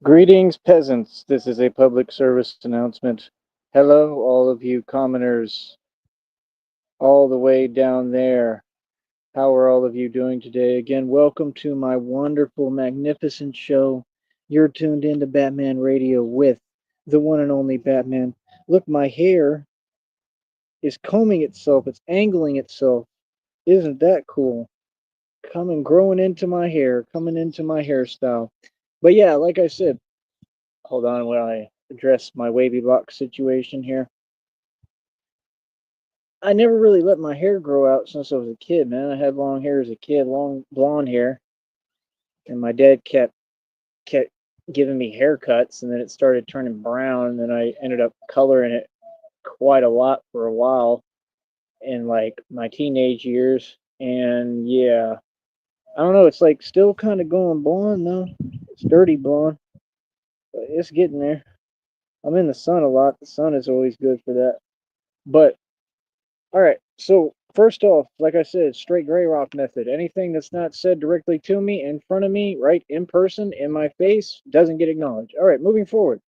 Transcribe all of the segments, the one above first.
Greetings, peasants. This is a public service announcement. Hello, all of you commoners, all the way down there. How are all of you doing today? Again, welcome to my wonderful, magnificent show. You're tuned into Batman Radio with the one and only Batman. Look, my hair is combing itself, it's angling itself. Isn't that cool? Coming, growing into my hair, coming into my hairstyle. But yeah, like I said, hold on while I address my wavy lock situation here. I never really let my hair grow out since I was a kid, man. I had long hair as a kid, long blonde hair, and my dad kept giving me haircuts, and then it started turning brown, and then I ended up coloring it quite a lot for a while in like my teenage years. And yeah, I don't know, it's like still kind of going blonde though. It's dirty blonde, but it's getting there. I'm in the sun a lot. The sun is always good for that. But all right. So first off, like I said, straight gray rock method. Anything that's not said directly to me, in front of me, right in person, in my face, doesn't get acknowledged. All right, moving forward.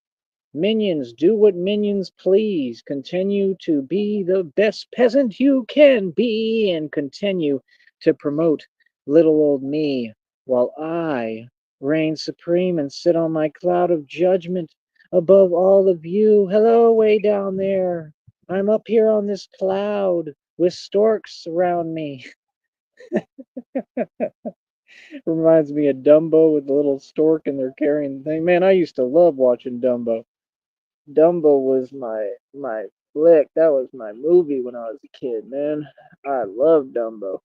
Minions, do what minions please. Continue to be the best peasant you can be and continue to promote little old me while I reign supreme and sit on my cloud of judgment above all of you. Hello, way down there. I'm up here on this cloud with storks around me. Reminds me of Dumbo with the little stork and they're carrying the thing. Man, I used to love watching Dumbo. Dumbo was my flick. That was my movie when I was a kid, man. I loved Dumbo.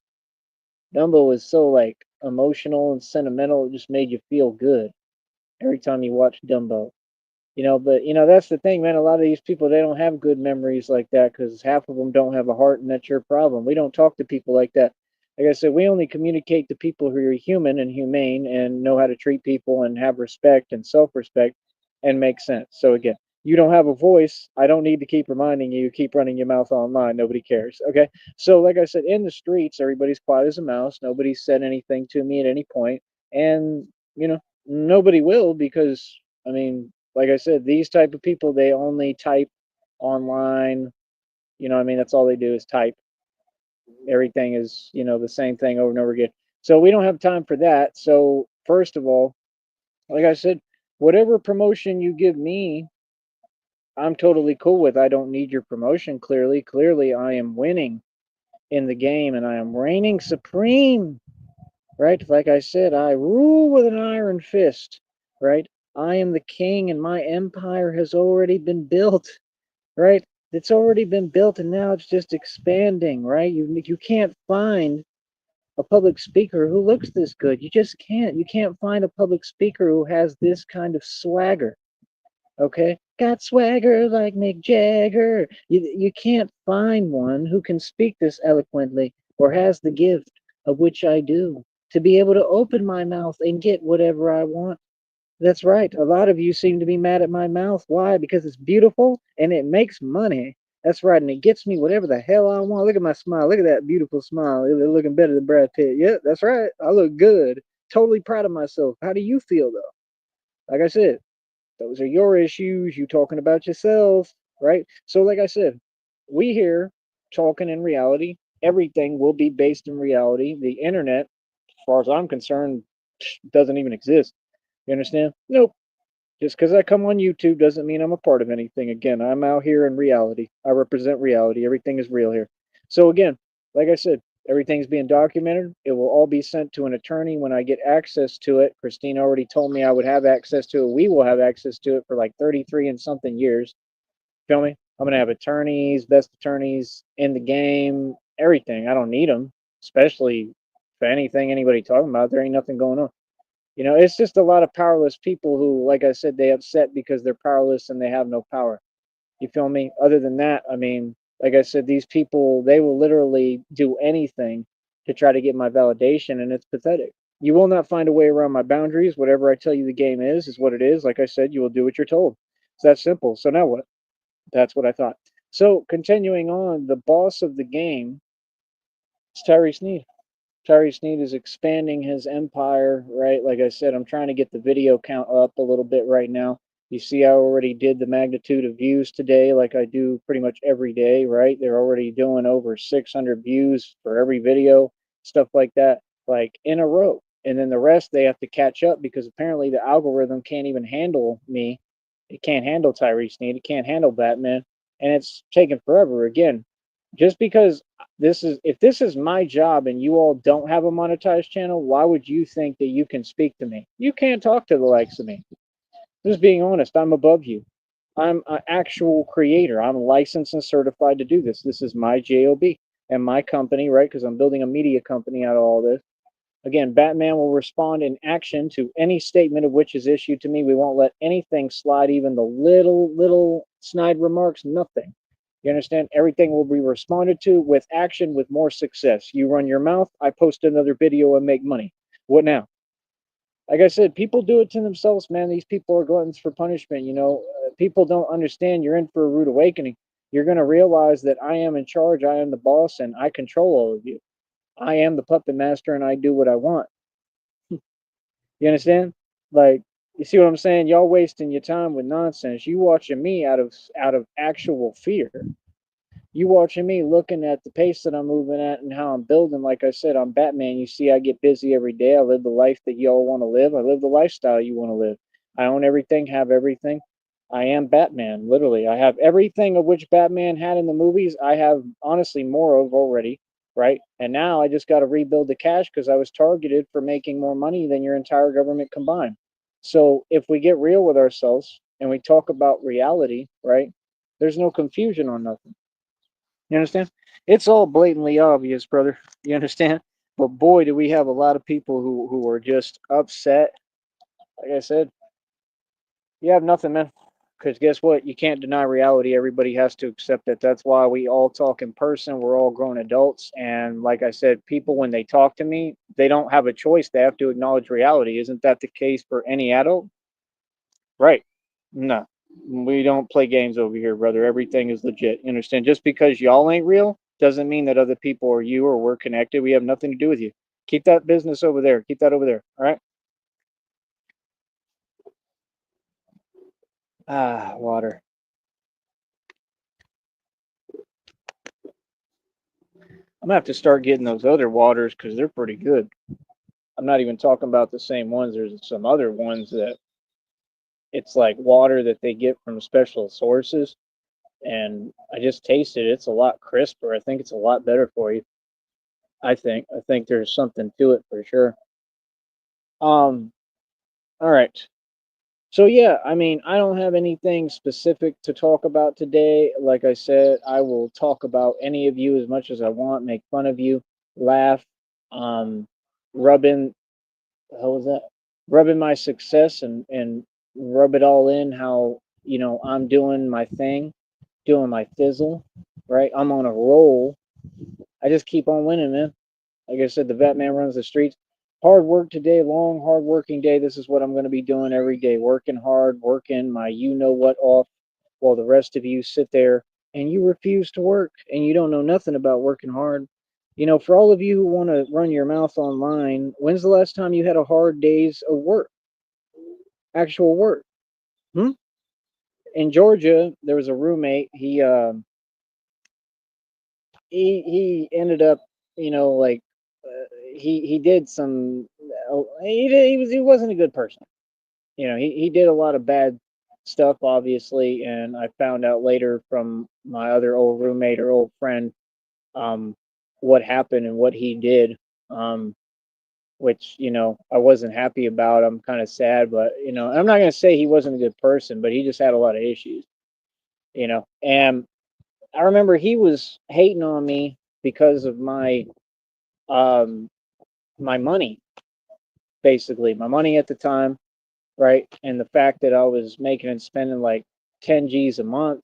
Dumbo was so like emotional and sentimental. It just made you feel good every time you watched Dumbo. But that's the thing, man. A lot of these people they don't have good memories like that because half of them don't have a heart, and that's your problem. We don't talk to people like that. Like I said, we only communicate to people who are human and humane and know how to treat people and have respect and self-respect and make sense. So again, you don't have a voice. I don't need to keep reminding you. Keep running your mouth online. Nobody cares. Okay. So like I said, in the streets, everybody's quiet as a mouse. Nobody said anything to me at any point, and nobody will because I mean like I said, these type of people they only type online. I mean, that's all they do is type. Everything is the same thing over and over again. So we don't have time for that. So first of all, like I said, whatever promotion you give me, I'm totally cool with. I don't need your promotion. Clearly, I am winning in the game and I am reigning supreme. Right? Like I said, I rule with an iron fist. Right? I am the king and my empire has already been built. Right? It's already been built and now it's just expanding, right? You can't find a public speaker who looks this good. You just can't. You can't find a public speaker who has this kind of swagger. Okay? Got swagger like Mick Jagger. You can't find one who can speak this eloquently or has the gift of which I do to be able to open my mouth and get whatever I want. That's right. A lot of you seem to be mad at my mouth. Why? Because it's beautiful and it makes money. That's right. And it gets me whatever the hell I want. Look at my smile. Look at that beautiful smile. It's looking better than Brad Pitt. Yeah, that's right. I look good. Totally proud of myself. How do you feel, though? Like I said, those are your issues. You talking about yourself, right? So, like I said, we here talking in reality. Everything will be based in reality. The internet, as far as I'm concerned, doesn't even exist. You understand? Nope. Just because I come on YouTube doesn't mean I'm a part of anything. Again, I'm out here in reality. I represent reality. Everything is real here. So, again, like I said, everything's being documented. It will all be sent to an attorney when I get access to it. Christine already told me I would have access to it. We will have access to it for like 33 and something years. Feel me? I'm going to have attorneys, best attorneys in the game, everything. I don't need them, especially for anything anybody talking about. There ain't nothing going on. It's just a lot of powerless people who, like I said, they upset because they're powerless and they have no power. You feel me? Other than that, I mean, like I said, these people, they will literally do anything to try to get my validation, and it's pathetic. You will not find a way around my boundaries. Whatever I tell you the game is what it is. Like I said, you will do what you're told. It's that simple. So now what? That's what I thought. So continuing on, the boss of the game is Tyree Sneed. Tyree Sneed is expanding his empire, right? Like I said, I'm trying to get the video count up a little bit right now. You see, I already did the magnitude of views today, like I do pretty much every day, right? They're already doing over 600 views for every video, stuff like that, like in a row. And then the rest they have to catch up because apparently the algorithm can't even handle me. It can't handle Tyree Sneed. It can't handle Batman. And it's taking forever. Again, just because this is if this is my job and you all don't have a monetized channel, why would you think that you can speak to me? You can't talk to the likes of me. Just being honest, I'm above you. I'm an actual creator. I'm licensed and certified to do this. This is my job and my company, right? Because I'm building a media company out of all this. Again, Batman will respond in action to any statement of which is issued to me. We won't let anything slide, even the little snide remarks, nothing. You understand? Everything will be responded to with action, with more success. You run your mouth, I post another video and make money. What now? Like I said, people do it to themselves, man. These people are gluttons for punishment. People don't understand. You're in for a rude awakening. You're going to realize that I am in charge, I am the boss, and I control all of you. I am the puppet master and I do what I want. You understand? Like, you see what I'm saying? Y'all wasting your time with nonsense. You watching me out of actual fear. You watching me looking at the pace that I'm moving at and how I'm building. Like I said, I'm Batman. You see, I get busy every day. I live the life that y'all want to live. I live the lifestyle you want to live. I own everything, have everything. I am Batman, literally. I have everything of which Batman had in the movies. I have honestly more of already, right? And now I just got to rebuild the cash because I was targeted for making more money than your entire government combined. So if we get real with ourselves and we talk about reality, right? There's no confusion on nothing. You understand? It's all blatantly obvious, brother. You understand? But boy, do we have a lot of people who are just upset. Like I said, you have nothing, man. Because guess what? You can't deny reality. Everybody has to accept it. That's why we all talk in person. We're all grown adults. And like I said, people, when they talk to me, they don't have a choice. They have to acknowledge reality. Isn't that the case for any adult? Right. No, we don't play games over here, brother. Everything is legit. You understand? Just because y'all ain't real doesn't mean that other people are you or we're connected. We have nothing to do with you. Keep that business over there. Keep that over there. All right. Ah, water. I'm gonna have to start getting those other waters because they're pretty good. I'm not even talking about the same ones. There's some other ones that it's like water that they get from special sources, and I just tasted it. It's a lot crisper. I think it's a lot better for you. I think there's something to it for sure. Um, all right. So yeah, I mean, I don't have anything specific to talk about today. Like I said, I will talk about any of you as much as I want, make fun of you, laugh, um, rubbing how was that? Rubbing my success and rub it all in how, I'm doing my thing, doing my fizzle, right? I'm on a roll. I just keep on winning, man. Like I said, the vet man runs the streets. Hard work today, long, hard working day. This is what I'm going to be doing every day, working hard, working my you know what off, while the rest of you sit there and you refuse to work and you don't know nothing about working hard. For all of you who want to run your mouth online, when's the last time you had a hard days of work, actual work? Hmm? In Georgia, there was a roommate. He ended up, like he did some. He wasn't a good person. He did a lot of bad stuff, obviously, and I found out later from my other old roommate or old friend, um, what happened and what he did, which I wasn't happy about. I'm kind of sad, but I'm not gonna say he wasn't a good person, but he just had a lot of issues, and I remember he was hating on me because of um my money, basically my money at the time, right? And the fact that I was making and spending like 10 G's a month,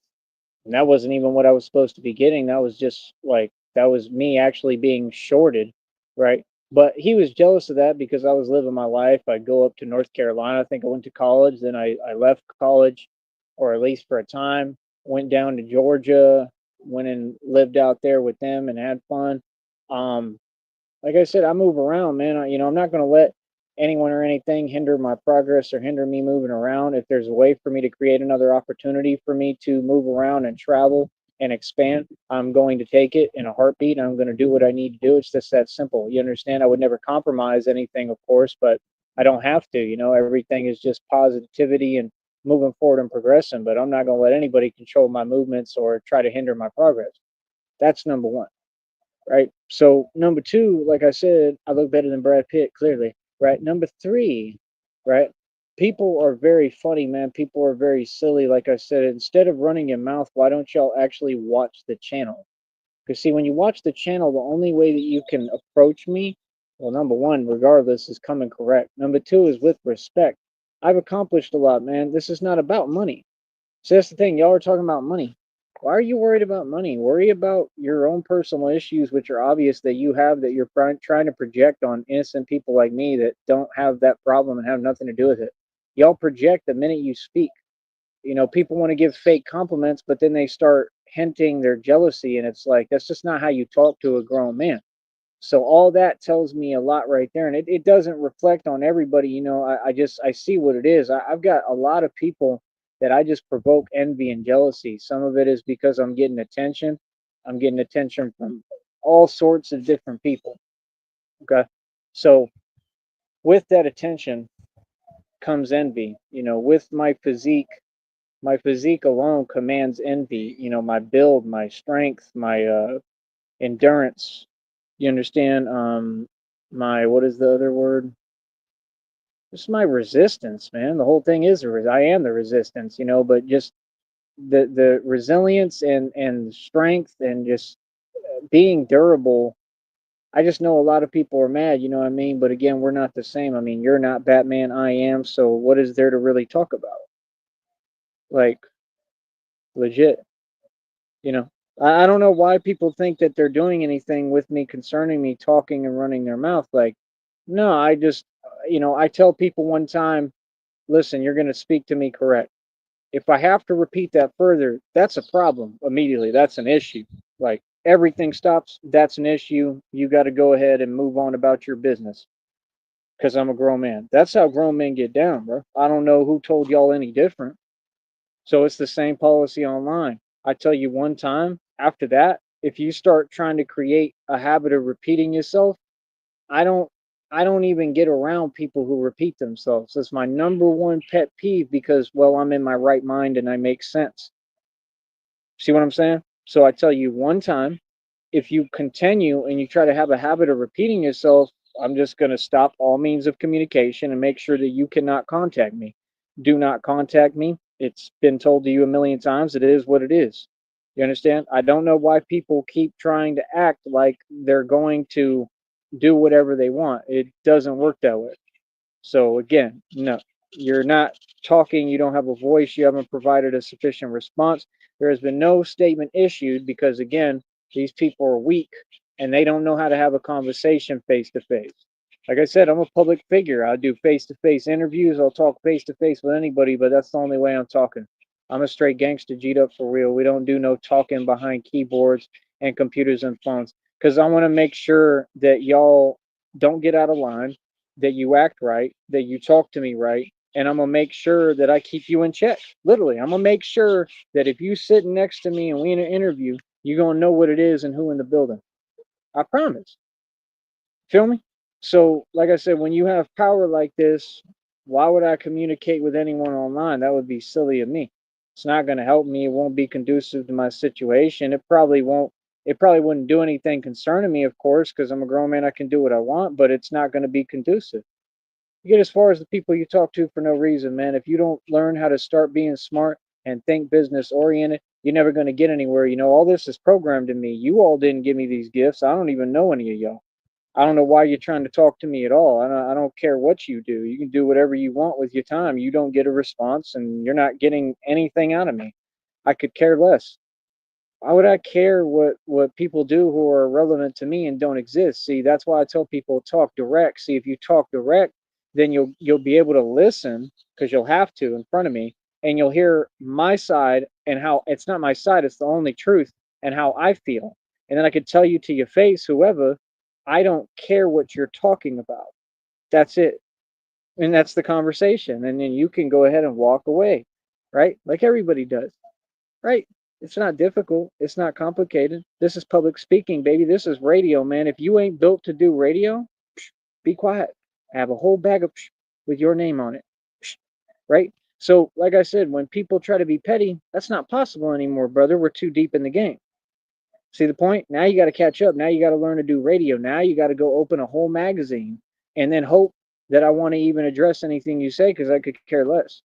and that wasn't even what I was supposed to be getting. That was just like that was me actually being shorted, right? But he was jealous of that because I was living my life. I'd go up to North Carolina. I think I went to college. Then I left college, or at least for a time. Went down to Georgia, went and lived out there with them and had fun. Um, like I said, I move around, man. I'm not going to let anyone or anything hinder my progress or hinder me moving around. If there's a way for me to create another opportunity for me to move around and travel and expand, I'm going to take it in a heartbeat. And I'm going to do what I need to do. It's just that simple. You understand? I would never compromise anything, of course, but I don't have to. Everything is just positivity and moving forward and progressing. But I'm not going to let anybody control my movements or try to hinder my progress. That's number one, right? So number two, like I said, I look better than Brad Pitt, clearly, right? Number three, right? People are very funny, man. People are very silly. Like I said, instead of running your mouth, why don't y'all actually watch the channel? Because see, when you watch the channel, the only way that you can approach me, well, number one, regardless, is coming correct. Number two is with respect. I've accomplished a lot, man. This is not about money. So that's the thing. Y'all are talking about money. Why are you worried about money? Worry about your own personal issues, which are obvious that you have, that you're trying to project on innocent people like me that don't have that problem and have nothing to do with it. Y'all project the minute you speak. People want to give fake compliments, but then they start hinting their jealousy, and it's like that's just not how you talk to a grown man. So all that tells me a lot right there, and it doesn't reflect on everybody. I see what it is. I've got a lot of people that I just provoke envy and jealousy. Some of it is because I'm getting attention. I'm getting attention from all sorts of different people. Okay, so with that attention comes envy. With my physique alone commands envy. My build, my strength, my endurance. You understand? My, what is the other word? Just my resistance, man. The whole thing is I am the resistance, but just the resilience and strength and just being durable. I just know a lot of people are mad, you know what I mean? But again, we're not the same. I mean, you're not Batman, I am. So what is there to really talk about? Like, legit, you know. I don't know why people think that they're doing anything with me concerning me talking and running their mouth. Like, no, I just, I tell people one time, listen, you're going to speak to me correct. If I have to repeat that further, that's a problem immediately. That's an issue. Like, everything stops, that's an issue. You got to go ahead and move on about your business because I'm a grown man. That's how grown men get down, bro. I don't know who told y'all any different. So it's the same policy online. I tell you one time, after that, if you start trying to create a habit of repeating yourself, I don't I don't even get around people who repeat themselves. That's my number one pet peeve because well, I'm in my right mind and I make sense. See what I'm saying? So I tell you one time, if you continue and you try to have a habit of repeating yourself, I'm just going to stop all means of communication and make sure that you cannot contact me. Do not contact me. It's been told to you a million times. It is what it is. You understand? I don't know why people keep trying to act like they're going to do whatever they want. It doesn't work that way. So again, no, you're not talking, you don't have a voice, you haven't provided a sufficient response. There has been no statement issued because again, these people are weak and they don't know how to have a conversation face to face. Like I said, I'm a public figure. I do face to face interviews. I'll talk face to face with anybody, but that's the only way I'm talking. I'm a straight gangster, G'd up for real. We don't do no talking behind keyboards and computers and phones because I want to make sure that y'all don't get out of line, that you act right, that you talk to me right, and I'm gonna make sure that I keep you in check. Literally, I'm gonna make sure that if you sitting next to me and we in an interview, you're gonna know what it is and who in the building. I promise. Feel me? So, like I said, when you have power like this, why would I communicate with anyone online? That would be silly of me. It's not going to help me. It won't be conducive to my situation. It probably won't. It probably wouldn't do anything concerning me, of course, because I'm a grown man. I can do what I want, but it's not going to be conducive. You get as far as the people you talk to for no reason, man. If you don't learn how to start being smart and think business oriented, you're never going to get anywhere. All this is programmed in me. You all didn't give me these gifts. I don't even know any of y'all. I don't know why you're trying to talk to me at all. I don't care what you do. You can do whatever you want with your time. You don't get a response and you're not getting anything out of me. I could care less. Why would I care what people do who are relevant to me and don't exist? See, that's why I tell people talk direct. See, if you talk direct, then you'll be able to listen because you'll have to in front of me and you'll hear my side and how it's not my side, it's the only truth and how I feel. And then I could tell you to your face, whoever, I don't care what you're talking about. That's it. And that's the conversation. And then you can go ahead and walk away, right? Like everybody does, right? It's not difficult. It's not complicated. This is public speaking, baby. This is radio, man. If you ain't built to do radio, be quiet. I have a whole bag of with your name on it, right? So, like I said, when people try to be petty, that's not possible anymore, brother. We're too deep in the game. See the point? Now you got to catch up. Now you got to learn to do radio. Now you got to go open a whole magazine and then hope that I want to even address anything you say because I could care less.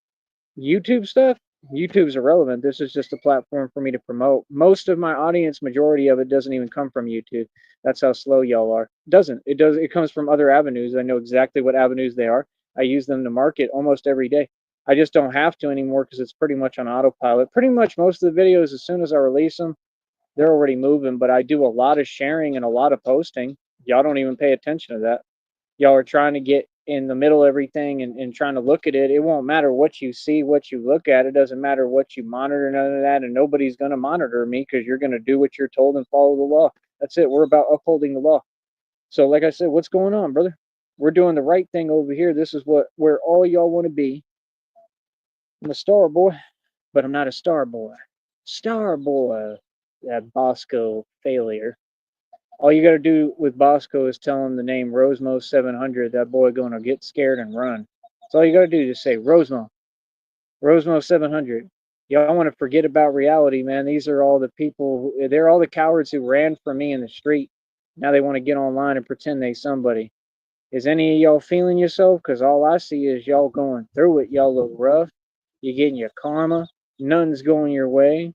YouTube stuff, YouTube's irrelevant. This is just a platform for me to promote. Most of my audience, majority of it doesn't even come from YouTube. That's how slow y'all are. It doesn't. It does. It comes from other avenues. I know exactly what avenues they are. I use them to market almost every day. I just don't have to anymore because it's pretty much on autopilot. Pretty much most of the videos, as soon as I release them, they're already moving, but I do a lot of sharing and a lot of posting. Y'all don't even pay attention to that. Y'all are trying to get in the middle of everything and trying to look at it. It won't matter what you see, what you look at. It doesn't matter what you monitor, none of that. And nobody's going to monitor me because you're going to do what you're told and follow the law. That's it. We're about upholding the law. So, like I said, what's going on, brother? We're doing the right thing over here. This is where all y'all want to be. I'm a star boy, but I'm not a star boy. Star boy, that Bosco failure. All you got to do with Bosco is tell him the name Rosemo 700. That boy gonna get scared and run. That's all you got to do. Just say Rosemo, Rosemo 700. Y'all want to forget about reality, man. These are all the people. They're all the cowards who ran from me in the street. Now they want to get online and pretend they somebody. Is any of y'all feeling yourself? Because all I see is y'all going through it. Y'all look rough. You're getting your karma. None's going your way.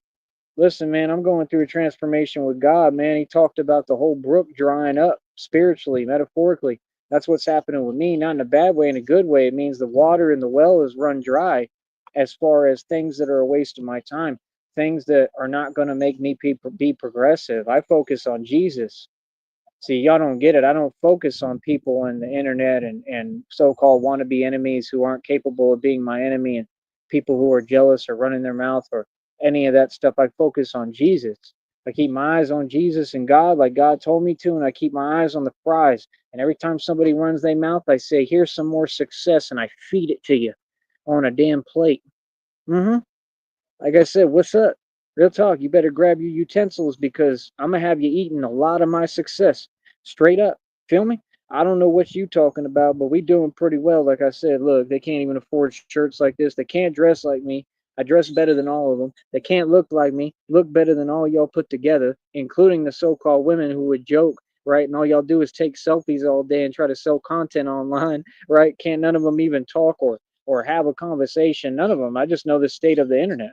Listen, man, I'm going through a transformation with God, man. He talked about the whole brook drying up spiritually, metaphorically. That's what's happening with me, not in a bad way, in a good way. It means the water in the well is run dry as far as things that are a waste of my time, things that are not going to make me be progressive. I focus on Jesus. See, y'all don't get it. I don't focus on people on the internet and so called wannabe enemies who aren't capable of being my enemy and people who are jealous or running their mouth or any of that stuff. I focus on Jesus. I keep my eyes on Jesus and God like God told me to, and I keep my eyes on the prize. And every time somebody runs their mouth, I say, here's some more success, and I feed it to you on a damn plate. Mm-hmm. Like I said, what's up? Real talk. You better grab your utensils because I'm gonna have you eating a lot of my success. Straight up. Feel me? I don't know what you talking about, but we doing pretty well. Like I said, look, they can't even afford shirts like this. They can't dress like me. I dress better than all of them. They can't look like me. Look better than all y'all put together, including the so-called women who would joke, right? And all y'all do is take selfies all day and try to sell content online, right? Can't none of them even talk or have a conversation. None of them. I just know the state of the internet.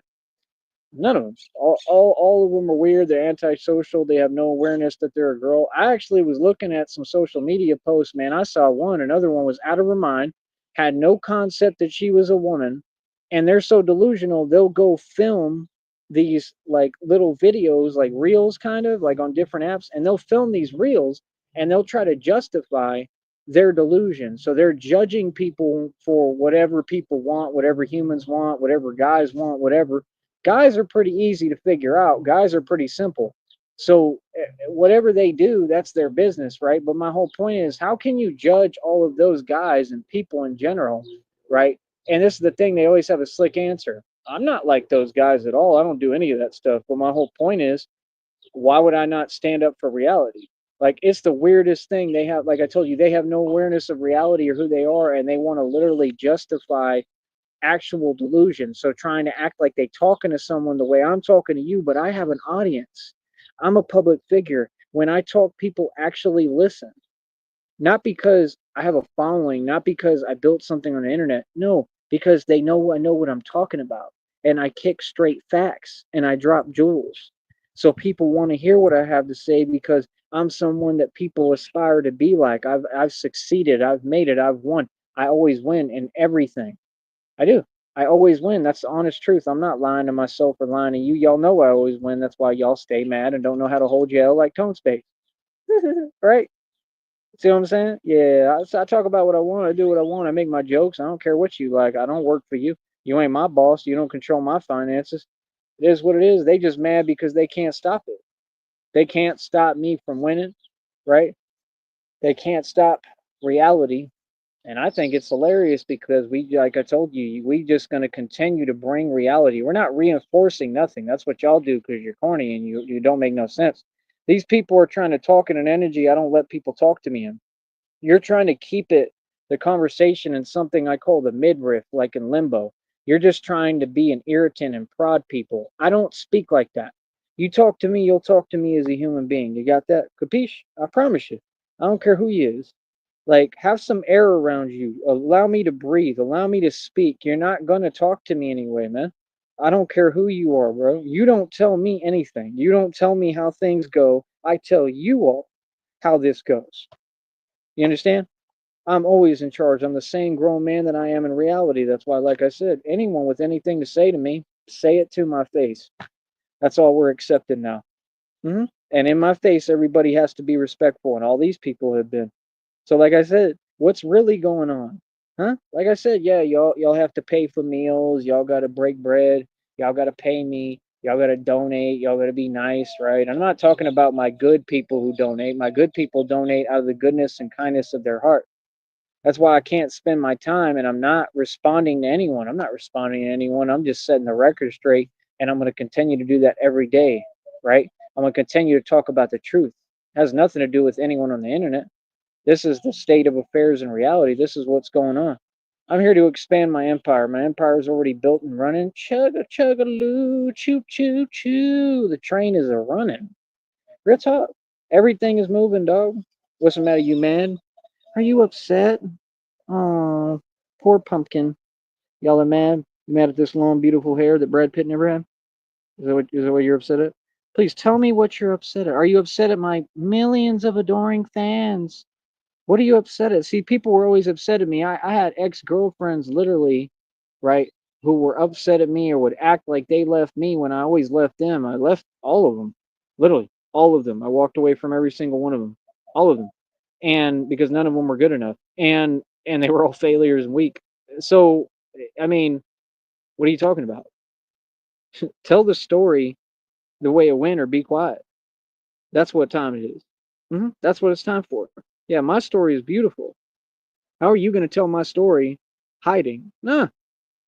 None of them. All of them are weird. They're antisocial. They have no awareness that they're a girl. I actually was looking at some social media posts, man. I saw one. Another one was out of her mind, had no concept that she was a woman. And they're so delusional, they'll go film these like little videos, like reels, kind of like on different apps. And they'll film these reels and they'll try to justify their delusion. So they're judging people for whatever people want, whatever humans want, whatever guys want, whatever. Guys are pretty easy to figure out. Guys are pretty simple. So whatever they do, that's their business, right? But my whole point is, how can you judge all of those guys and people in general, right? And this is the thing, they always have a slick answer. I'm not like those guys at all. I don't do any of that stuff. But my whole point is, why would I not stand up for reality? Like, it's the weirdest thing. They have, like I told you, they have no awareness of reality or who they are, and they want to literally justify actual delusion. So trying to act like they talking to someone the way I'm talking to you, but I have an audience. I'm a public figure. When I talk, people actually listen. Not because I have a following, not because I built something on the internet. No, because they know I know what I'm talking about. And I kick straight facts and I drop jewels. So people want to hear what I have to say because I'm someone that people aspire to be like. I've succeeded. I've made it. I've won. I always win in everything. I do. I always win. That's the honest truth. I'm not lying to myself or lying to you. Y'all know I always win. That's why y'all stay mad and don't know how to hold your L like Tone Space. Right? See what I'm saying? Yeah, I talk about what I want. I do what I want. I make my jokes. I don't care what you like. I don't work for you. You ain't my boss. You don't control my finances. It is what it is. They just mad because they can't stop it. They can't stop me from winning, right? They can't stop reality. And I think it's hilarious because we, like I told you, we just going to continue to bring reality. We're not reinforcing nothing. That's what y'all do because you're corny and you don't make no sense. These people are trying to talk in an energy I don't let people talk to me in. You're trying to keep the conversation in something I call the midriff, like in limbo. You're just trying to be an irritant and prod people. I don't speak like that. You talk to me, you'll talk to me as a human being. You got that? Capiche? I promise you. I don't care who you is. Like, have some air around you. Allow me to breathe. Allow me to speak. You're not going to talk to me anyway, man. I don't care who you are, bro. You don't tell me anything. You don't tell me how things go. I tell you all how this goes. You understand? I'm always in charge. I'm the same grown man that I am in reality. That's why, like I said, anyone with anything to say to me, say it to my face. That's all we're accepting now. And in my face, everybody has to be respectful, and all these people have been. So, like I said, what's really going on? Huh? Like I said, yeah, y'all have to pay for meals. Y'all got to break bread. Y'all got to pay me. Y'all got to donate. Y'all got to be nice, right? I'm not talking about my good people who donate. My good people donate out of the goodness and kindness of their heart. That's why I can't spend my time and I'm not responding to anyone. I'm not responding to anyone. I'm just setting the record straight and I'm going to continue to do that every day, right? I'm going to continue to talk about the truth. It has nothing to do with anyone on the internet. This is the state of affairs in reality. This is what's going on. I'm here to expand my empire. My empire is already built and running. Chugga chugga loo, choo choo choo. The train is a running. Real talk. Everything is moving, dog. What's the matter, you man? Are you upset? Oh, poor pumpkin. Y'all are mad? You mad at this long, beautiful hair that Brad Pitt never had? Is that what you're upset at? Please tell me what you're upset at. Are you upset at my millions of adoring fans? What are you upset at? See, people were always upset at me. I had ex-girlfriends literally, right, who were upset at me or would act like they left me when I always left them. I left all of them. Literally, all of them. I walked away from every single one of them. All of them. And because none of them were good enough. And they were all failures and weak. So, I mean, what are you talking about? Tell the story the way it went or be quiet. That's what time it is. That's what it's time for. Yeah, my story is beautiful. How are you going to tell my story hiding? Nah.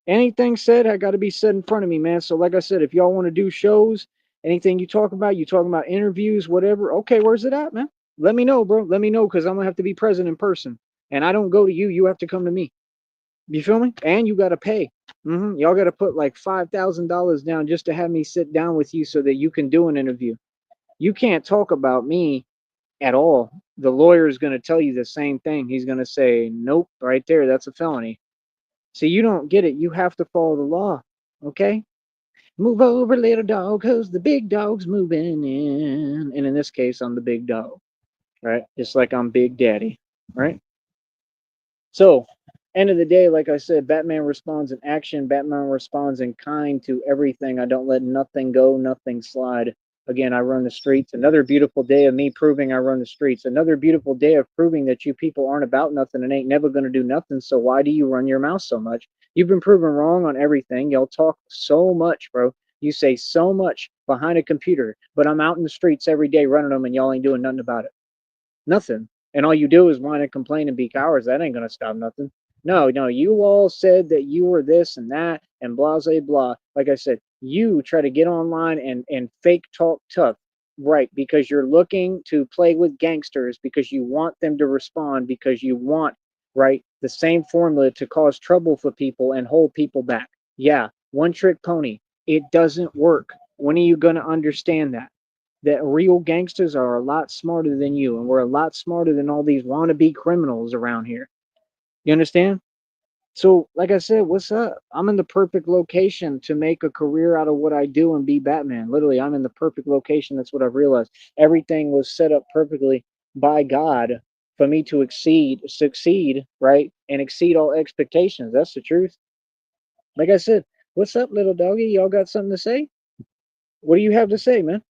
Anything said, I got to be said in front of me, man. So, like I said, if y'all want to do shows, anything you talking about interviews, whatever, okay, where's it at, man? Let me know, bro. Let me know because I'm going to have to be present in person. And I don't go to you. You have to come to me. You feel me? And you got to pay. Y'all got to put like $5,000 down just to have me sit down with you so that you can do an interview. You can't talk about me at all. The lawyer is going to tell you the same thing. He's going to say, nope, right there, that's a felony. See, you don't get it. You have to follow the law. Okay? Move over, little dog, because the big dog's moving in. And in this case, I'm the big dog, right? Just like I'm Big Daddy, right? So, end of the day, like I said, Batman responds in action. Batman responds in kind to everything. I don't let nothing go, nothing slide. Again, I run the streets. Another beautiful day of me proving I run the streets. Another beautiful day of proving that you people aren't about nothing and ain't never going to do nothing. So why do you run your mouth so much? You've been proven wrong on everything. Y'all talk so much, bro. You say so much behind a computer, but I'm out in the streets every day running them and y'all ain't doing nothing about it. Nothing. And all you do is whine and complain and be cowards. That ain't gonna stop nothing. No, no, you all said that you were this and that and blah blah blah. Like I said, you try to get online and fake talk tough, right? Because you're looking to play with gangsters because you want them to respond because you want, right, the same formula to cause trouble for people and hold people back. Yeah, one trick pony. It doesn't work. When are you gonna understand that? That real gangsters are a lot smarter than you, and we're a lot smarter than all these wannabe criminals around here. You understand? So, like I said, what's up? I'm in the perfect location to make a career out of what I do and be Batman. Literally, I'm in the perfect location. That's what I've realized. Everything was set up perfectly by God for me to succeed, right? And exceed all expectations. That's the truth. Like I said, what's up, little doggy? Y'all got something to say? What do you have to say, man?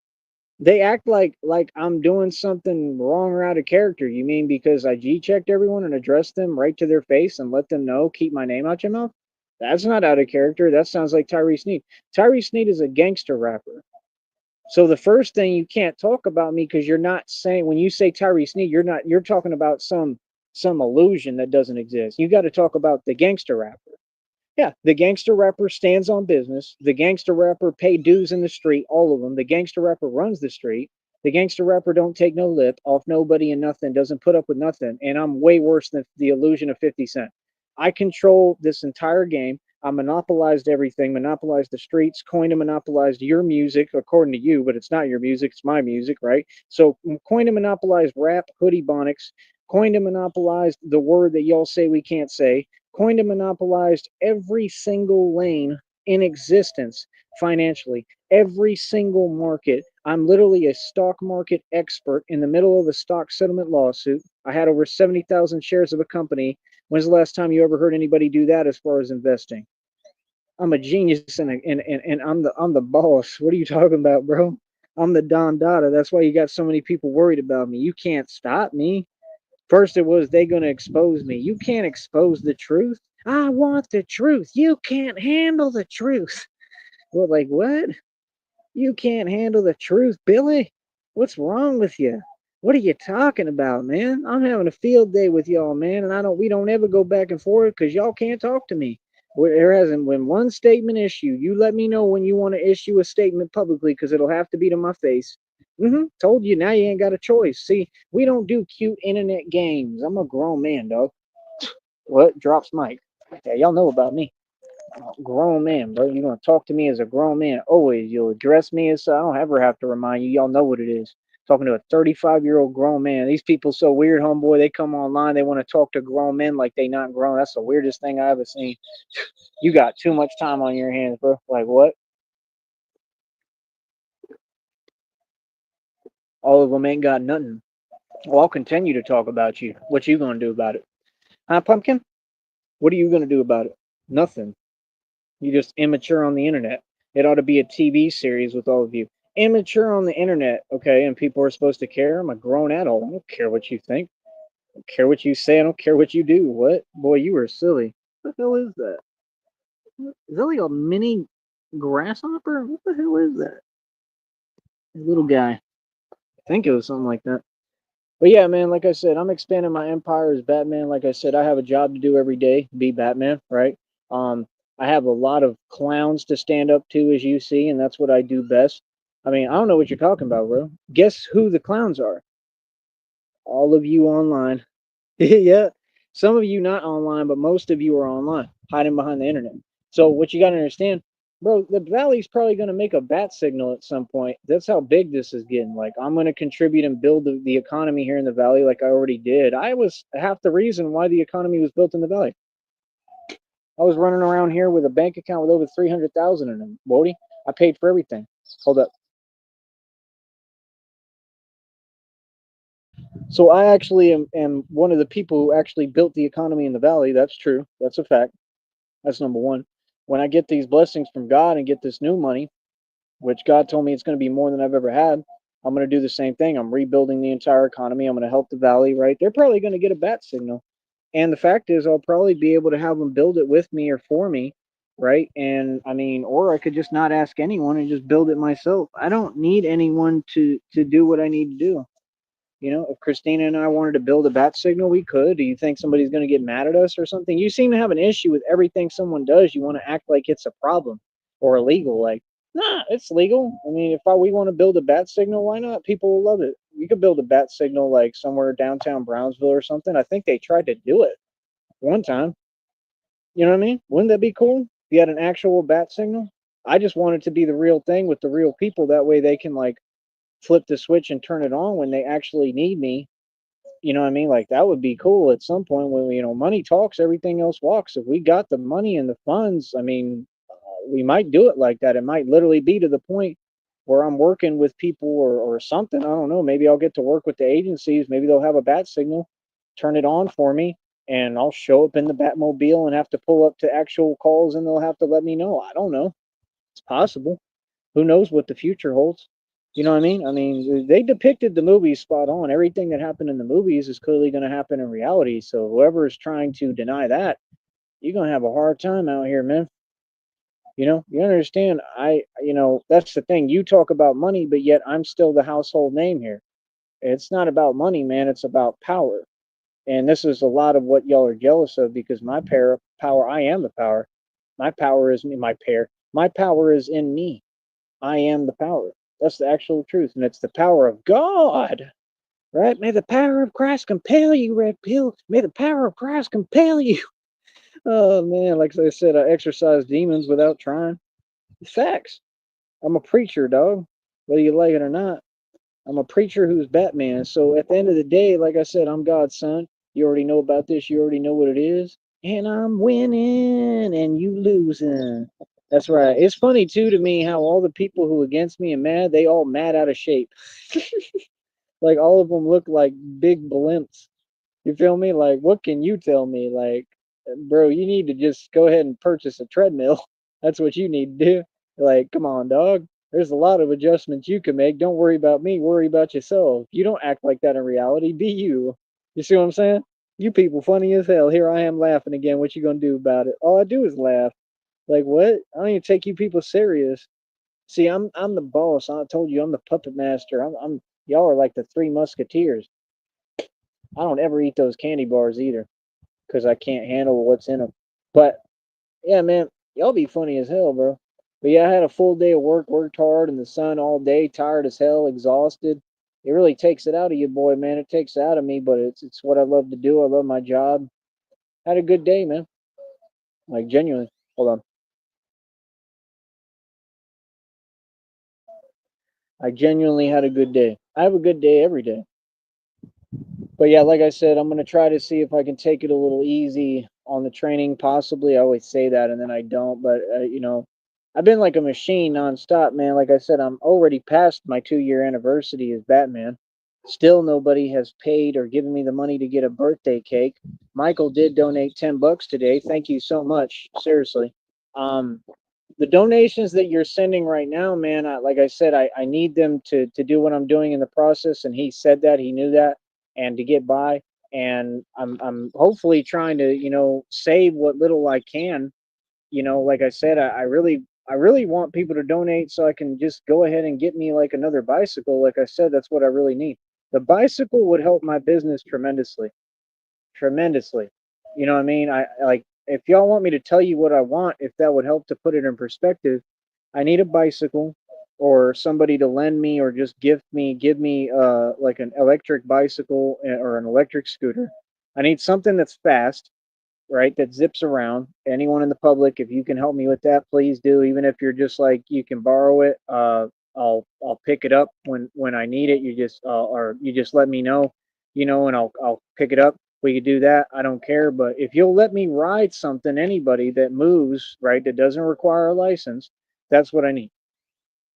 They act like I'm doing something wrong or out of character. You mean because I G checked everyone and addressed them right to their face and let them know, keep my name out your mouth? That's not out of character. That sounds like Tyree Sneed. Tyree Sneed is a gangster rapper. So the first thing, you can't talk about me because you're not saying, when you say Tyree Sneed, you're talking about some illusion that doesn't exist. You got to talk about the gangster rapper. Yeah, the gangster rapper stands on business. The gangster rapper pay dues in the street, all of them. The gangster rapper runs the street. The gangster rapper don't take no lip off nobody and nothing, doesn't put up with nothing. And I'm way worse than the illusion of 50 Cent. I control this entire game. I monopolized everything, monopolized the streets, coined and monopolized your music, according to you, but it's not your music, it's my music, right? So coined and monopolized rap, hoodie bonics, coined and monopolized the word that y'all say we can't say, coined and monopolized every single lane in existence financially, every single market. I'm literally a stock market expert in the middle of a stock settlement lawsuit. I had over 70,000 shares of a company. When's the last time you ever heard anybody do that as far as investing? I'm a genius and I'm the boss. What are you talking about, bro? I'm the Don Dada. That's why you got so many people worried about me. You can't stop me. First it was they gonna expose me. You can't expose the truth. I want the truth. You can't handle the truth. Well, like what? You can't handle the truth, Billy? What's wrong with you? What are you talking about, man? I'm having a field day with y'all, man, and I don't we don't ever go back and forth because y'all can't talk to me. There hasn't been one statement issued. You let me know when you want to issue a statement publicly because it'll have to be to my face. Told you now you ain't got a choice. See, we don't do cute internet games. I'm a grown man, dog. What? Drops mic. Yeah, y'all know about me. I'm a grown man, bro. You're gonna talk to me as a grown man. Always. You'll address me as I don't ever have to remind you. Y'all know what it is. Talking to a 35-year-old grown man. These people so weird, homeboy. They come online. They want to talk to grown men like they not grown. That's the weirdest thing I ever seen. You got too much time on your hands, bro. Like what? All of them ain't got nothing. Well, I'll continue to talk about you. What you gonna do about it? Huh, Pumpkin? What are you gonna do about it? Nothing. You just immature on the internet. It ought to be a TV series with all of you. Immature on the internet, okay, and people are supposed to care. I'm a grown adult. I don't care what you think. I don't care what you say. I don't care what you do. What? Boy, you are silly. What the hell is that? Is that like a mini grasshopper? What the hell is that? A little guy. I think it was something like that. But yeah, man, like I said, I'm expanding my empire as Batman. Like I said, I have a job to do every day, be Batman, right? Um, I have a lot of clowns to stand up to, as you see, and that's what I do best. I mean, I don't know what you're talking about, bro. Guess who the clowns are? All of you online. Yeah. Some of you not online, but most of you are online, hiding behind the internet. So what you got to understand, bro, the valley's probably going to make a bat signal at some point. That's how big this is getting. Like I'm going to contribute and build the economy here in the valley, like I already did. I was half the reason why the economy was built in the valley. I was running around here with a bank account with over 300,000 in them. Wody, I paid for everything. Hold up. So I actually am one of the people who actually built the economy in the valley. That's true. That's a fact. That's number one. When I get these blessings from God and get this new money, which God told me it's going to be more than I've ever had, I'm going to do the same thing. I'm rebuilding the entire economy. I'm going to help the valley, right? They're probably going to get a bat signal. And the fact is, I'll probably be able to have them build it with me or for me, right? And I mean, or I could just not ask anyone and just build it myself. I don't need anyone to do what I need to do. You know, if Christina and I wanted to build a bat signal, we could. Do you think somebody's going to get mad at us or something? You seem to have an issue with everything someone does. You want to act like it's a problem or illegal. Like, nah, it's legal. I mean, if we want to build a bat signal, why not? People will love it. You could build a bat signal like somewhere downtown Brownsville or something. I think they tried to do it one time. You know what I mean? Wouldn't that be cool? If you had an actual bat signal? I just want it to be the real thing with the real people. That way they can like flip the switch and turn it on when they actually need me. You know what I mean? Like that would be cool at some point when money talks, everything else walks. If we got the money and the funds, I mean, we might do it like that. It might literally be to the point where I'm working with people or something. I don't know. Maybe I'll get to work with the agencies. Maybe they'll have a bat signal, turn it on for me, and I'll show up in the Batmobile and have to pull up to actual calls and they'll have to let me know. I don't know. It's possible. Who knows what the future holds? You know what I mean? I mean, they depicted the movies spot on. Everything that happened in the movies is clearly going to happen in reality. So whoever is trying to deny that, you're going to have a hard time out here, man. You understand? That's the thing. You talk about money, but yet I'm still the household name here. It's not about money, man. It's about power. And this is a lot of what y'all are jealous of because power, I am the power. My power is me, my pair. My power is in me. I am the power. That's the actual truth. And it's the power of God, right? May the power of Christ compel you, Red Pill. May the power of Christ compel you. Oh, man. Like I said, I exorcise demons without trying. Facts. I'm a preacher, dog. Whether you like it or not. I'm a preacher who's Batman. So at the end of the day, like I said, I'm God's son. You already know about this. You already know what it is. And I'm winning and you losing. That's right. It's funny too to me how all the people who against me and mad, they all mad out of shape. Like all of them look like big blimps. You feel me? Like what can you tell me? Like, bro, you need to just go ahead and purchase a treadmill. That's what you need to do. Like, come on, dog. There's a lot of adjustments you can make. Don't worry about me. Worry about yourself. You don't act like that in reality. Be you. You see what I'm saying? You people funny as hell. Here I am laughing again. What you gonna do about it? All I do is laugh. Like what? I don't even take you people serious. See, I'm the boss. I told you I'm the puppet master. I'm y'all are like the three musketeers. I don't ever eat those candy bars either because I can't handle what's in them. But yeah, man, y'all be funny as hell, bro. But yeah, I had a full day of work, worked hard in the sun all day, tired as hell, exhausted. It really takes it out of you, boy, man. It takes it out of me, but it's what I love to do. I love my job. Had a good day, man. Like genuinely. Hold on. I genuinely had a good day. I have a good day every day. But yeah, like I said, I'm gonna try to see if I can take it a little easy on the training. Possibly, I always say that and then I don't. But I've been like a machine nonstop, man. Like I said, I'm already past my 2 year anniversary as Batman. Still, nobody has paid or given me the money to get a birthday cake. Michael did donate $10 today. Thank you so much. Seriously. Um, the donations that you're sending right now, man, like I said, I need them to do what I'm doing in the process. And he said that, he knew that, and to get by. And I'm hopefully trying to, save what little I can. Like I said, I really want people to donate so I can just go ahead and get me like another bicycle. Like I said, that's what I really need. The bicycle would help my business tremendously, tremendously. You know what I mean? I like if y'all want me to tell you what I want, if that would help to put it in perspective, I need a bicycle or somebody to lend me or just give me like an electric bicycle or an electric scooter. I need something that's fast, right? That zips around. Anyone in the public, if you can help me with that, please do. Even if you're just like you can borrow it, I'll pick it up when I need it. You just or you just let me know, and I'll pick it up. We could do that. I don't care. But if you'll let me ride something, anybody that moves, right, that doesn't require a license, that's what I need.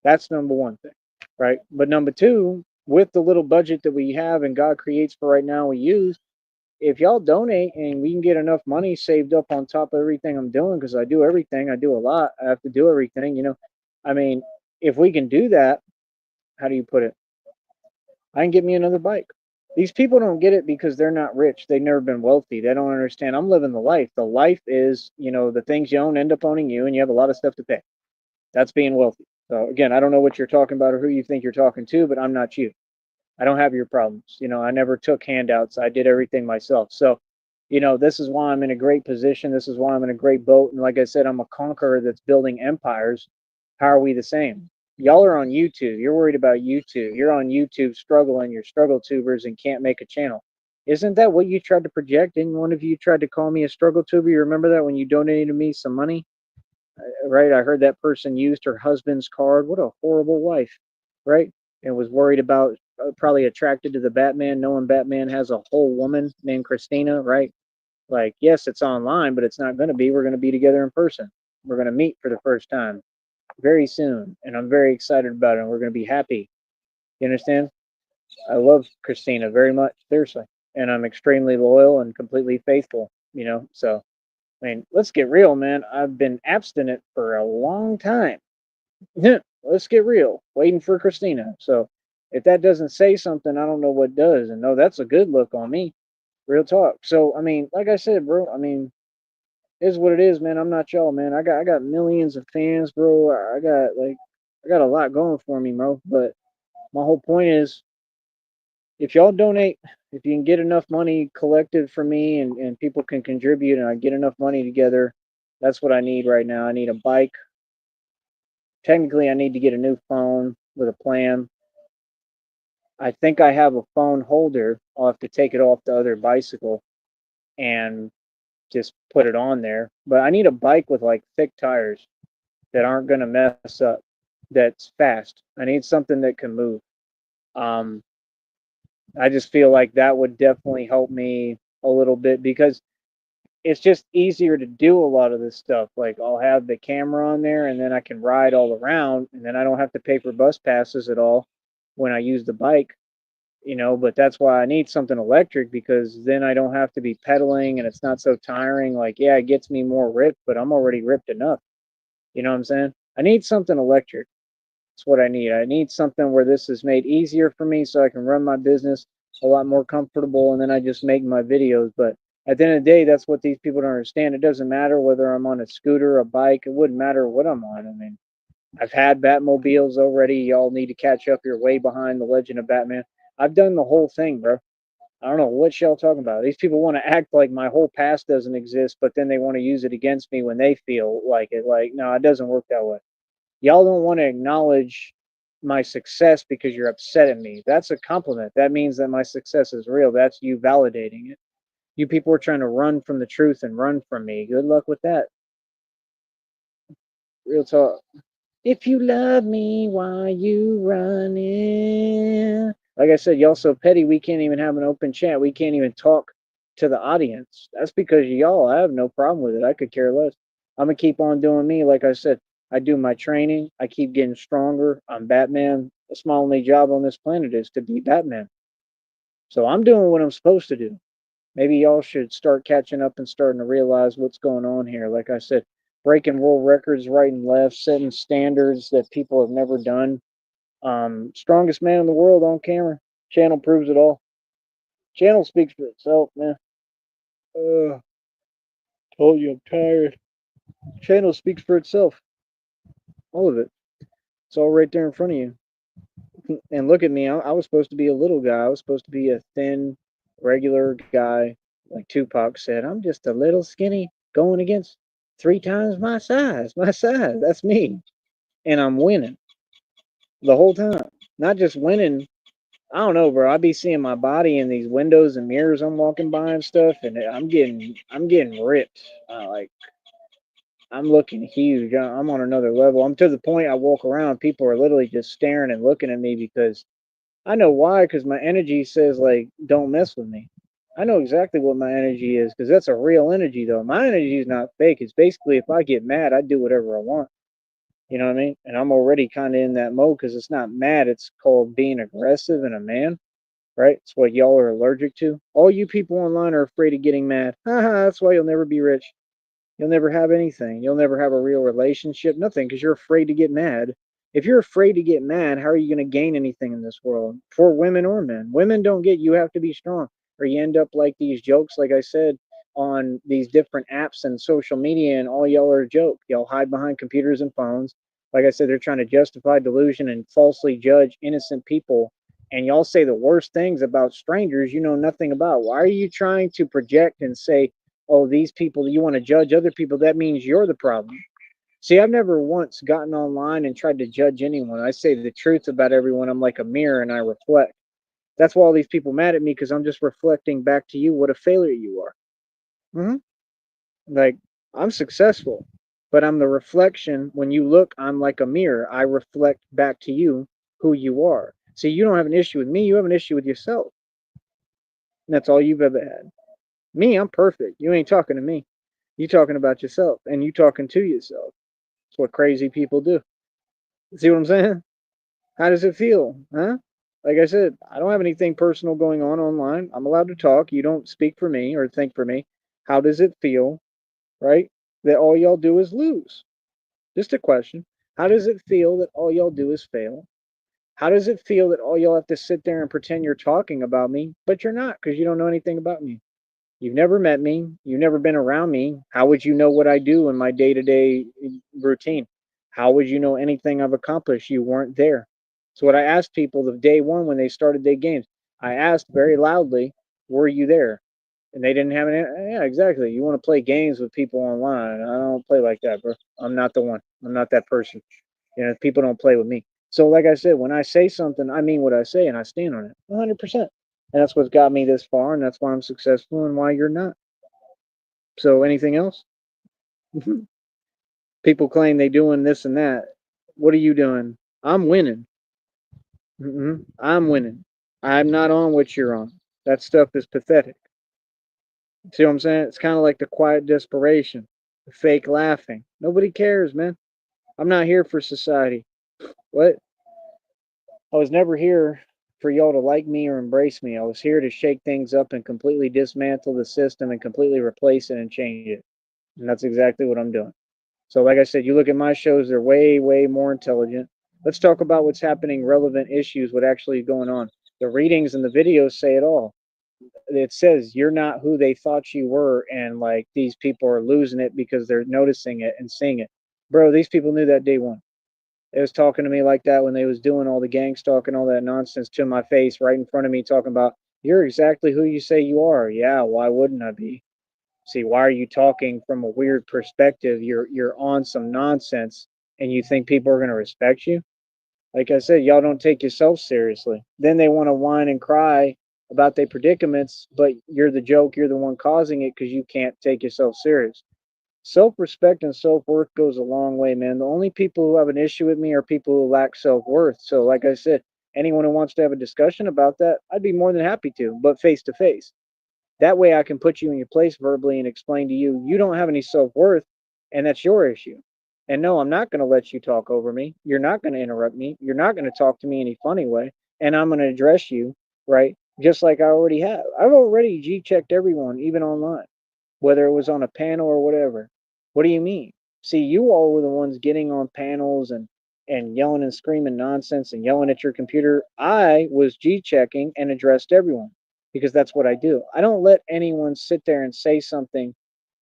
That's number one thing, right? But number two, with the little budget that we have and God creates for right now, we use if y'all donate and we can get enough money saved up on top of everything I'm doing, because I do everything, I do a lot, I have to do everything. I mean, if we can do that, how do you put it? I can get me another bike. These people don't get it because they're not rich. They've never been wealthy. They don't understand. I'm living the life. The life is, the things you own end up owning you, and you have a lot of stuff to pay. That's being wealthy. So again, I don't know what you're talking about or who you think you're talking to, but I'm not you. I don't have your problems. I never took handouts. I did everything myself. So, this is why I'm in a great position. This is why I'm in a great boat. And like I said, I'm a conqueror that's building empires. How are we the same? Y'all are on YouTube. You're worried about YouTube. You're on YouTube struggling. You're struggle tubers and can't make a channel. Isn't that what you tried to project? Didn't one of you tried to call me a struggle tuber? You remember that when you donated me some money? Right? I heard that person used her husband's card. What a horrible wife, right? And was worried about probably attracted to the Batman, knowing Batman has a whole woman named Christina, right? Like, yes, it's online, but it's not going to be. We're going to be together in person. We're going to meet for the first time very soon, and I'm very excited about it. And we're going to be happy. You understand? I love Christina very much, seriously, and I'm extremely loyal and completely faithful. So I mean, let's get real, man. I've been abstinent for a long time. Let's get real. Waiting for Christina. So if that doesn't say something, I don't know what does. And no, that's a good look on me. Real talk. So I mean, like I said, bro. I mean, It is what it is, man. I'm not y'all, man. I got millions of fans, bro. I got a lot going for me, bro. But my whole point is, if y'all donate, if you can get enough money collected for me, and people can contribute, and I get enough money together, that's what I need right now. I need a bike. Technically, I need to get a new phone with a plan. I think I have a phone holder. I'll have to take it off the other bicycle and just put it on there. But I need a bike with like thick tires that aren't going to mess up, that's fast. I need something that can move. Um, I just feel like that would definitely help me a little bit because it's just easier to do a lot of this stuff. Like I'll have the camera on there and then I can ride all around and then I don't have to pay for bus passes at all when I use the bike, but that's why I need something electric because then I don't have to be pedaling and it's not so tiring. Like, yeah, it gets me more ripped, but I'm already ripped enough. You know what I'm saying? I need something electric. That's what I need. I need something where this is made easier for me so I can run my business a lot more comfortable and then I just make my videos. But at the end of the day, that's what these people don't understand. It doesn't matter whether I'm on a scooter, a bike, it wouldn't matter what I'm on. I mean, I've had Batmobiles already. Y'all need to catch up. You're way behind the Legend of Batman. I've done the whole thing, bro. I don't know what y'all talking about. These people want to act like my whole past doesn't exist, but then they want to use it against me when they feel like it. Like, no, it doesn't work that way. Y'all don't want to acknowledge my success because you're upset at me. That's a compliment. That means that my success is real. That's you validating it. You people are trying to run from the truth and run from me. Good luck with that. Real talk. If you love me, why you running? Like I said, y'all so petty we can't even have an open chat. We can't even talk to the audience. That's because y'all. I have no problem with it. I could care less. I'm gonna keep on doing me. Like I said, I do my training. I keep getting stronger. I'm Batman. That's my only job on this planet is to be Batman. So I'm doing what I'm supposed to do. Maybe y'all should start catching up and starting to realize what's going on here. Like I said, breaking world records right and left, setting standards that people have never done. Strongest man in the world on camera. Channel proves it all. Channel speaks for itself, man. Uh, Told you I'm tired. Channel speaks for itself. All of it. It's all right there in front of you. And look at me. I was supposed to be a little guy. I was supposed to be a thin, regular guy. Like Tupac said, I'm just a little skinny going against three times my size. My size. That's me. And I'm winning the whole time. Not just winning. I don't know, bro. I be seeing my body in these windows and mirrors I'm walking by and stuff, and I'm getting ripped. Like I'm looking huge. I'm on another level. I'm to the point I walk around, people are literally just staring and looking at me because I know why. Because my energy says like, don't mess with me. I know exactly what my energy is because that's a real energy though. My energy is not fake. It's basically if I get mad, I do whatever I want. You know what I mean? And I'm already kind of in that mode because it's not mad. It's called being aggressive and a man, right? It's what y'all are allergic to. All you people online are afraid of getting mad. Haha, that's why you'll never be rich. You'll never have anything. You'll never have a real relationship, nothing, because you're afraid to get mad. If you're afraid to get mad, how are you going to gain anything in this world? For women or men. Women don't get you have to be strong, or you end up like these jokes, like I said, on these different apps and social media, and all y'all are a joke. Y'all hide behind computers and phones. Like I said, they're trying to justify delusion and falsely judge innocent people. And y'all say the worst things about strangers you know nothing about. Why are you trying to project and say, oh, these people, you want to judge other people, that means you're the problem. See, I've never once gotten online and tried to judge anyone. I say the truth about everyone. I'm like a mirror and I reflect. That's why all these people mad at me because I'm just reflecting back to you what a failure you are. Hmm. Like, I'm successful, but I'm the reflection. When you look, I'm like a mirror. I reflect back to you who you are. See, you don't have an issue with me, you have an issue with yourself. And that's all you've ever had. Me, I'm perfect. You ain't talking to me. You talking about yourself and you talking to yourself. That's what crazy people do. See what I'm saying? How does it feel? Huh? Like I said, I don't have anything personal going on online. I'm allowed to talk. You don't speak for me or think for me. How does it feel, right? That all y'all do is lose. Just a question. How does it feel that all y'all do is fail? How does it feel that all y'all have to sit there and pretend you're talking about me, but you're not because you don't know anything about me? You've never met me. You've never been around me. How would you know what I do in my day to day routine? How would you know anything I've accomplished? You weren't there. So, what I asked people the day one when they started their games, I asked very loudly, were you there? And they didn't have any. Yeah, exactly. You want to play games with people online. I don't play like that, bro. I'm not the one. I'm not that person. People don't play with me. So, like I said, when I say something, I mean what I say and I stand on it 100%. And that's what's got me this far, and that's why I'm successful and why you're not. So, anything else? People claim they doing this and that. What are you doing? I'm winning. I'm winning. I'm not on what you're on. That stuff is pathetic. See what I'm saying? It's kind of like the quiet desperation, the fake laughing. Nobody cares, man. I'm not here for society. What? I was never here for y'all to like me or embrace me. I was here to shake things up and completely dismantle the system and completely replace it and change it. And that's exactly what I'm doing. So, like I said, you look at my shows, they're way, way more intelligent. Let's talk about what's happening, relevant issues, what actually is going on. The readings and the videos say it all. It says you're not who they thought you were, and like these people are losing it because they're noticing it and seeing it. Bro, these people knew that day one. They was talking to me like that when they was doing all the gang stalk and all that nonsense to my face right in front of me, talking about you're exactly who you say you are. Yeah, why wouldn't I be? See, why are you talking from a weird perspective? You're on some nonsense and you think people are gonna respect you? Like I said, y'all don't take yourself seriously. Then they want to whine and cry about their predicaments, but you're the joke, you're the one causing it because you can't take yourself serious. Self respect and self worth goes a long way, man. The only people who have an issue with me are people who lack self worth. So, like I said, anyone who wants to have a discussion about that, I'd be more than happy to, but face to face. That way I can put you in your place verbally and explain to you, you don't have any self worth, and that's your issue. And no, I'm not going to let you talk over me. You're not going to interrupt me. You're not going to talk to me any funny way. And I'm going to address you, right? Just like I already have. I've already G checked everyone, even online, whether it was on a panel or whatever. What do you mean? See, you all were the ones getting on panels and yelling and screaming nonsense and yelling at your computer. I was G checking and addressed everyone because that's what I do. I don't let anyone sit there and say something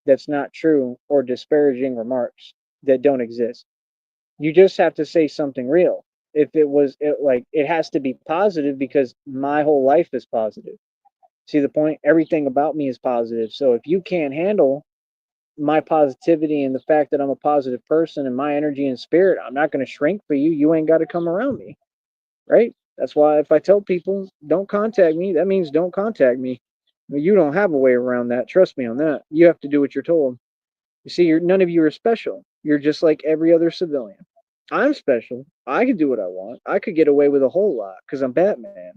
that's not true or disparaging remarks that don't exist. You just have to say something real. If it was like it has to be positive because my whole life is positive. See the point? Everything about me is positive. So if you can't handle my positivity and the fact that I'm a positive person and my energy and spirit, I'm not going to shrink for you. You ain't got to come around me, right? That's why if I tell people don't contact me, that means don't contact me. You don't have a way around that. Trust me on that. You have to do what you're told. You see, none of you are special. You're just like every other civilian. I'm special. I can do what I want. I could get away with a whole lot because I'm Batman.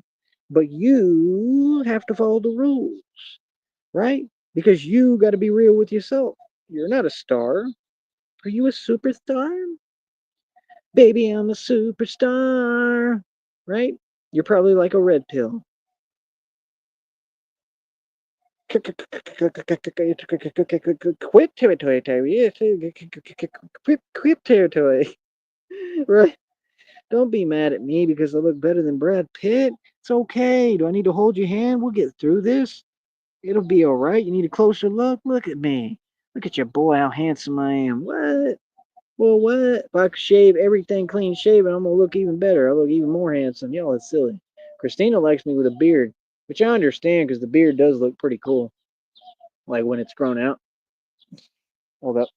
But you have to follow the rules, right? Because you got to be real with yourself. You're not a star. Are you a superstar? Baby, I'm a superstar. Right? You're probably like a red pill. Quit territory, Terry. Quit territory. Right? Don't be mad at me because I look better than Brad Pitt. It's okay. Do I need to hold your hand? We'll get through this. It'll be all right. You need a closer look? Look at me. Look at your boy, how handsome I am. What? Well, what? If I could shave everything clean shaven, I'm gonna look even better. I look even more handsome. Y'all, it's silly. Christina likes me with a beard, which I understand because the beard does look pretty cool, like when it's grown out. Hold up.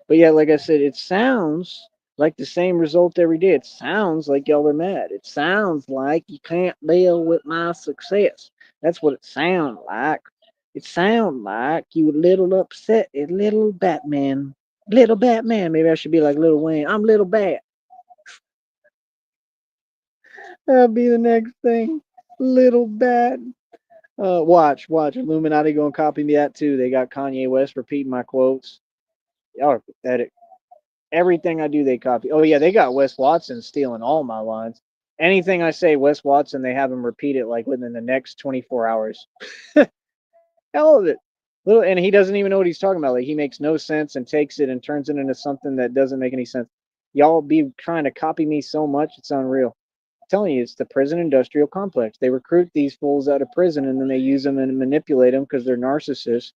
But yeah, like I said, it sounds like the same result every day. It sounds like y'all are mad. It sounds like you can't deal with my success. That's what it sounds like. It sounds like you a little upset at little Batman. Little Batman. Maybe I should be like Little Wayne. I'm Little Bat. That'll be the next thing. Little Bat. Watch. Illuminati gonna copy me that too. They got Kanye West repeating my quotes. Y'all are pathetic. Everything I do, they copy. Oh yeah, they got Wes Watson stealing all my lines. Anything I say, Wes Watson, they have him repeat it like within the next 24 hours. All of it. Little, and he doesn't even know what he's talking about. Like he makes no sense and takes it and turns it into something that doesn't make any sense. Y'all be trying to copy me so much, it's unreal. I'm telling you, it's the prison industrial complex. They recruit these fools out of prison and then they use them and manipulate them because they're narcissists,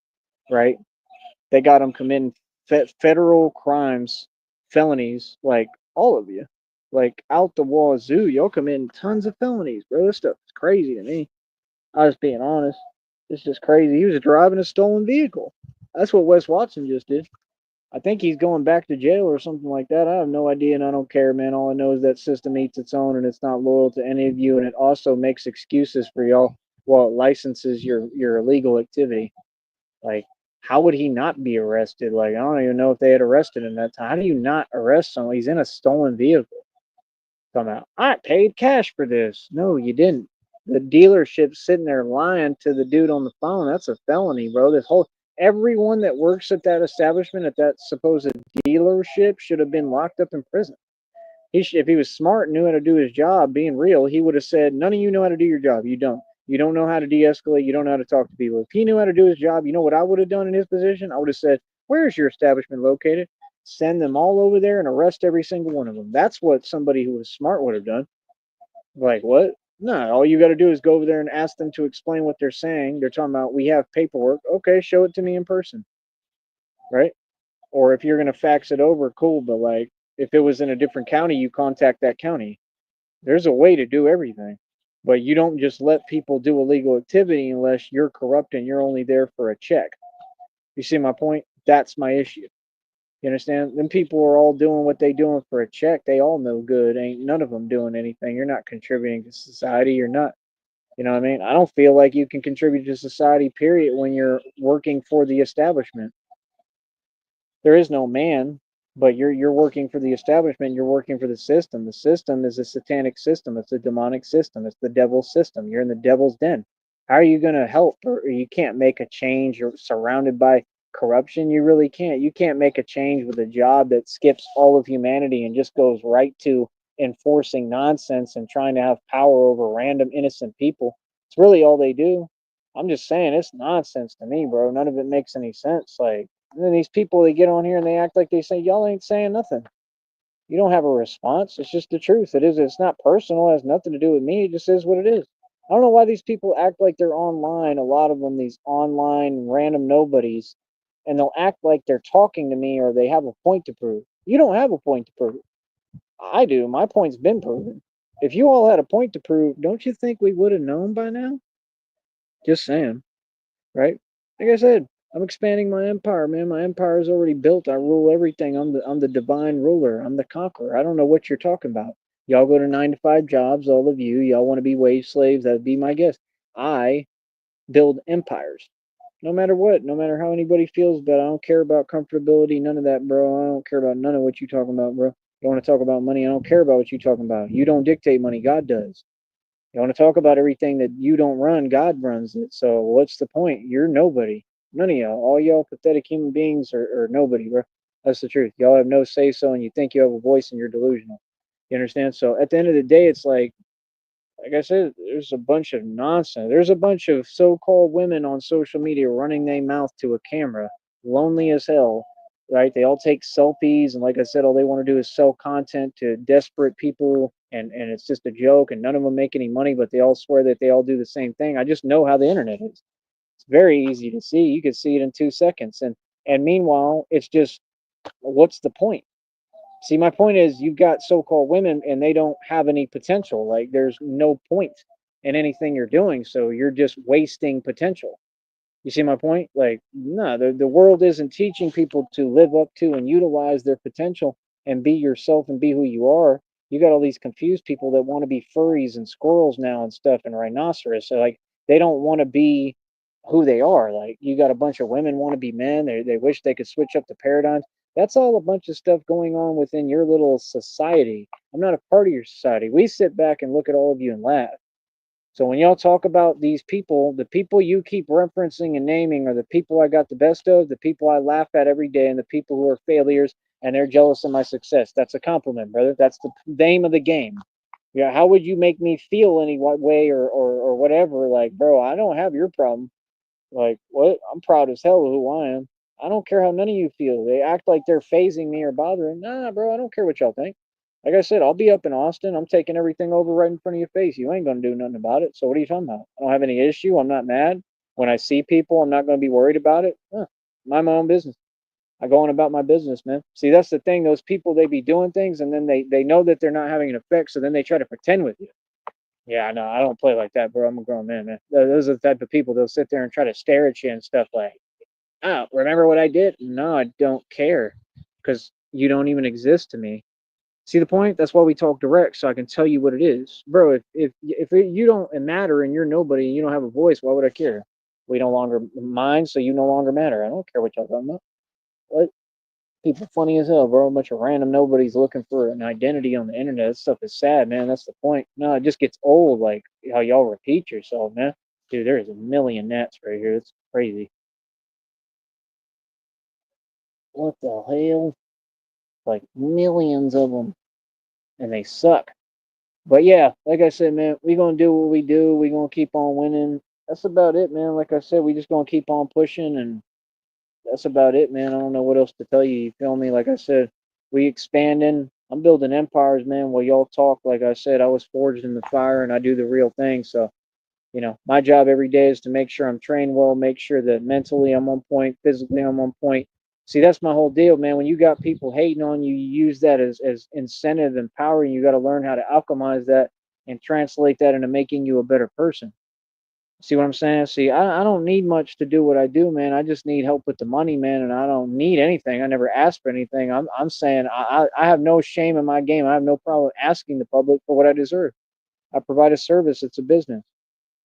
right? They got them committing federal crimes, felonies, like all of you, like out the wazoo. Y'all committing tons of felonies, bro. This stuff is crazy to me. I was being honest. It's just crazy. He was driving a stolen vehicle. That's what Wes Watson just did. I think he's going back to jail or something like that. I have no idea and I don't care, man. All I know is that system eats its own and it's not loyal to any of you, and it also makes excuses for y'all while it licenses your illegal activity. Like, how would he not be arrested? Like, I don't even know if they had arrested him that time. How do you not arrest someone? He's in a stolen vehicle. Come out. I paid cash for this. No, you didn't. The dealership's sitting there lying to the dude on the phone. That's a felony, bro. This whole everyone that works at that establishment at that supposed dealership should have been locked up in prison. If he was smart and knew how to do his job, being real, he would have said, "None of you know how to do your job. You don't. You don't know how to de-escalate. You don't know how to talk to people." If he knew how to do his job, you know what I would have done in his position? I would have said, "Where is your establishment located? Send them all over there and arrest every single one of them." That's what somebody who was smart would have done. Like, what? No, all you got to do is go over there and ask them to explain what they're saying. They're talking about, we have paperwork. Okay, show it to me in person, right? Or if you're going to fax it over, cool. But like, if it was in a different county, you contact that county. There's a way to do everything. But you don't just let people do illegal activity unless you're corrupt and you're only there for a check. You see my point? That's my issue. You understand? Them people are all doing what they doing for a check. They all know good. Ain't none of them doing anything. You're not contributing to society. You're not. You know what I mean? I don't feel like you can contribute to society, period, when you're working for the establishment. There is no man, but you're working for the establishment. You're working for the system. The system is a satanic system. It's a demonic system. It's the devil's system. You're in the devil's den. How are you going to help? Or you can't make a change. You're surrounded by corruption. You really can't. You can't make a change with a job that skips all of humanity and just goes right to enforcing nonsense and trying to have power over random innocent people. It's really all they do. I'm just saying, it's nonsense to me, bro. None of it makes any sense. Like, and then these people, they get on here and they act like they say, y'all ain't saying nothing. You don't have a response. It's just the truth. It is. It's not personal. It has nothing to do with me. It just is what it is. I don't know why these people act like they're online. A lot of them, these online random nobodies, and they'll act like they're talking to me or they have a point to prove. You don't have a point to prove. I do. My point's been proven. If you all had a point to prove, don't you think we would have known by now? Just saying, right? Like I said, I'm expanding my empire, man. My empire is already built. I rule everything. I'm the divine ruler. I'm the conqueror. I don't know what you're talking about. Y'all go to 9 to 5 jobs, all of you. Y'all want to be wage slaves. That'd be my guess. I build empires. No matter what, no matter how anybody feels about it, I don't care about comfortability, none of that, bro. I don't care about none of what you talking about, bro. You want to talk about money? I don't care about what you talking about. You don't dictate money, God does. You want to talk about everything that you don't run, God runs it. So what's the point? You're nobody. None of y'all. All y'all pathetic human beings are nobody, bro. That's the truth. Y'all have no say so, and you think you have a voice, and you're delusional. You understand? So at the end of the day, it's like I said, there's a bunch of nonsense. There's a bunch of so-called women on social media running their mouth to a camera, lonely as hell, right? They all take selfies, and like I said, all they want to do is sell content to desperate people, and it's just a joke, and none of them make any money, but they all swear that they all do the same thing. I just know how the internet is. It's very easy to see. You can see it in 2 seconds, and meanwhile, it's just, what's the point? See, my point is, you've got so-called women, and they don't have any potential. Like, there's no point in anything you're doing, so you're just wasting potential. You see my point? Like, no, the world isn't teaching people to live up to and utilize their potential and be yourself and be who you are. You got all these confused people that want to be furries and squirrels now and stuff and rhinoceros. So like, they don't want to be who they are. Like, you got a bunch of women want to be men. They wish they could switch up the paradigms. That's all a bunch of stuff going on within your little society. I'm not a part of your society. We sit back and look at all of you and laugh. So when y'all talk about these people, the people you keep referencing and naming are the people I got the best of, the people I laugh at every day, and the people who are failures and they're jealous of my success. That's a compliment, brother. That's the name of the game. Yeah, how would you make me feel any way or whatever? Like, bro, I don't have your problem. Like, what? I'm proud as hell of who I am. I don't care how none of you feel. They act like they're phasing me or bothering. Nah, bro, I don't care what y'all think. Like I said, I'll be up in Austin. I'm taking everything over right in front of your face. You ain't gonna do nothing about it. So what are you talking about? I don't have any issue. I'm not mad. When I see people, I'm not gonna be worried about it. Mind my own business. I go on about my business, man. See, that's the thing. Those people, they be doing things, and then they know that they're not having an effect, so then they try to pretend with you. Yeah, no, I don't play like that, bro. I'm a grown man, man. Those are the type of people they'll sit there and try to stare at you and stuff like, oh, remember what I did? No, I don't care because you don't even exist to me. See the point? That's why we talk direct, so I can tell you what it is, bro. You don't matter and you're nobody and you don't have a voice, why would I care? We no longer mind, so you no longer matter. I don't care what y'all talking about. What? People funny as hell, bro. A bunch of random nobodies looking for an identity on the internet. That stuff is sad, man. That's the point. No, it just gets old, like how y'all repeat yourself, man. Dude, there's a million gnats right here. It's crazy. What the hell? Like millions of them, and they suck. But yeah, like I said, man, we gonna do what we do. We gonna keep on winning. That's about it, man. Like I said, we just gonna keep on pushing, and that's about it, man. I don't know what else to tell you. You feel me? Like I said, we expanding. I'm building empires, man. While y'all talk, like I said, I was forged in the fire, and I do the real thing. So my job every day is to make sure I'm trained well, make sure that mentally I'm on point, physically I'm on point. See, that's my whole deal, man. When you got people hating on you, you use that as incentive and power, and you got to learn how to alchemize that and translate that into making you a better person. See what I'm saying? See, I don't need much to do what I do, man. I just need help with the money, man, and I don't need anything. I never asked for anything. I'm saying I have no shame in my game. I have no problem asking the public for what I deserve. I provide a service. It's a business.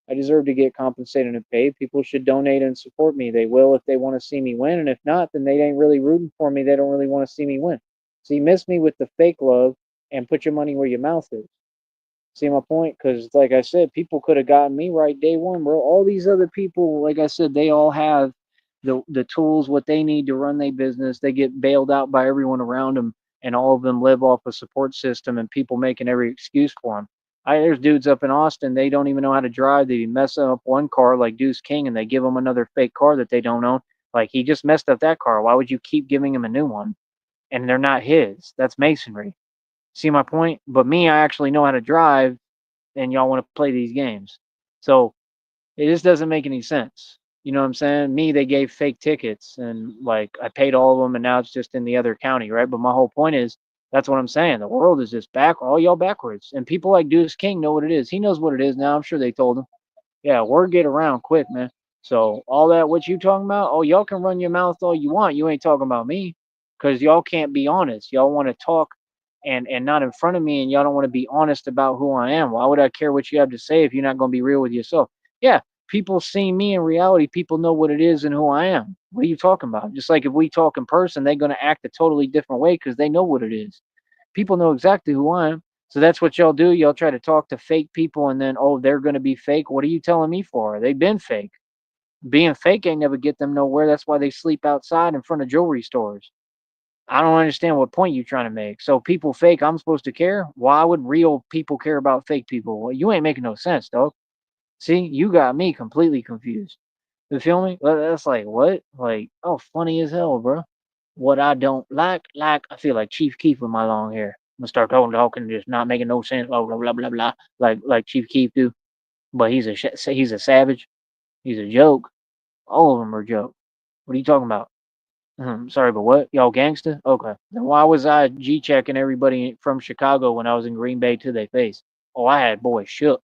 I deserve to get compensated and paid. People should donate and support me. They will if they want to see me win, and if not, then they ain't really rooting for me. They don't really want to see me win. So you miss me with the fake love and put your money where your mouth is. See my point? Because, like I said, people could have gotten me right day one, bro. All these other people, like I said, they all have the tools, what they need to run their business. They get bailed out by everyone around them, and all of them live off a support system and people making every excuse for them. There's dudes up in Austin, they don't even know how to drive. They mess up one car like Deuce King, and they give them another fake car that they don't own. Like, he just messed up that car. Why would you keep giving him a new one? And they're not his. That's masonry. See my point? But me, I actually know how to drive, and y'all want to play these games. So it just doesn't make any sense. You know what I'm saying? Me, they gave fake tickets, and like I paid all of them, and now it's just in the other county, right? But my whole point is that's what I'm saying. The world is just back, all y'all backwards, and people like Deuce King know what it is. He knows what it is now. I'm sure they told him. Yeah, word get around quick, man. So all that what you talking about? Oh, y'all can run your mouth all you want. You ain't talking about me, because y'all can't be honest. Y'all want to talk and not in front of me, and y'all don't want to be honest about who I am. Why would I care what you have to say if you're not going to be real with yourself? Yeah, people see me in reality. People know what it is and who I am. What are you talking about? Just like if we talk in person, they're going to act a totally different way because they know what it is. People know exactly who I am. So that's what y'all do. Y'all try to talk to fake people and then, oh, they're going to be fake. What are you telling me for? They've been fake. Being fake ain't never get them nowhere. That's why they sleep outside in front of jewelry stores. I don't understand what point you're trying to make. So people fake, I'm supposed to care? Why would real people care about fake people? Well, you ain't making no sense, dog. See, you got me completely confused. You feel me? That's like what? Like, oh, funny as hell, bro. What I don't like, I feel like Chief Keef with my long hair. I'm gonna start talking, just not making no sense. Blah blah blah blah blah. Like Chief Keef do. But he's a savage. He's a joke. All of them are joke. What are you talking about? Sorry, but what? Y'all gangster? Okay. Then why was I G checking everybody from Chicago when I was in Green Bay to their face? Oh, I had boys shook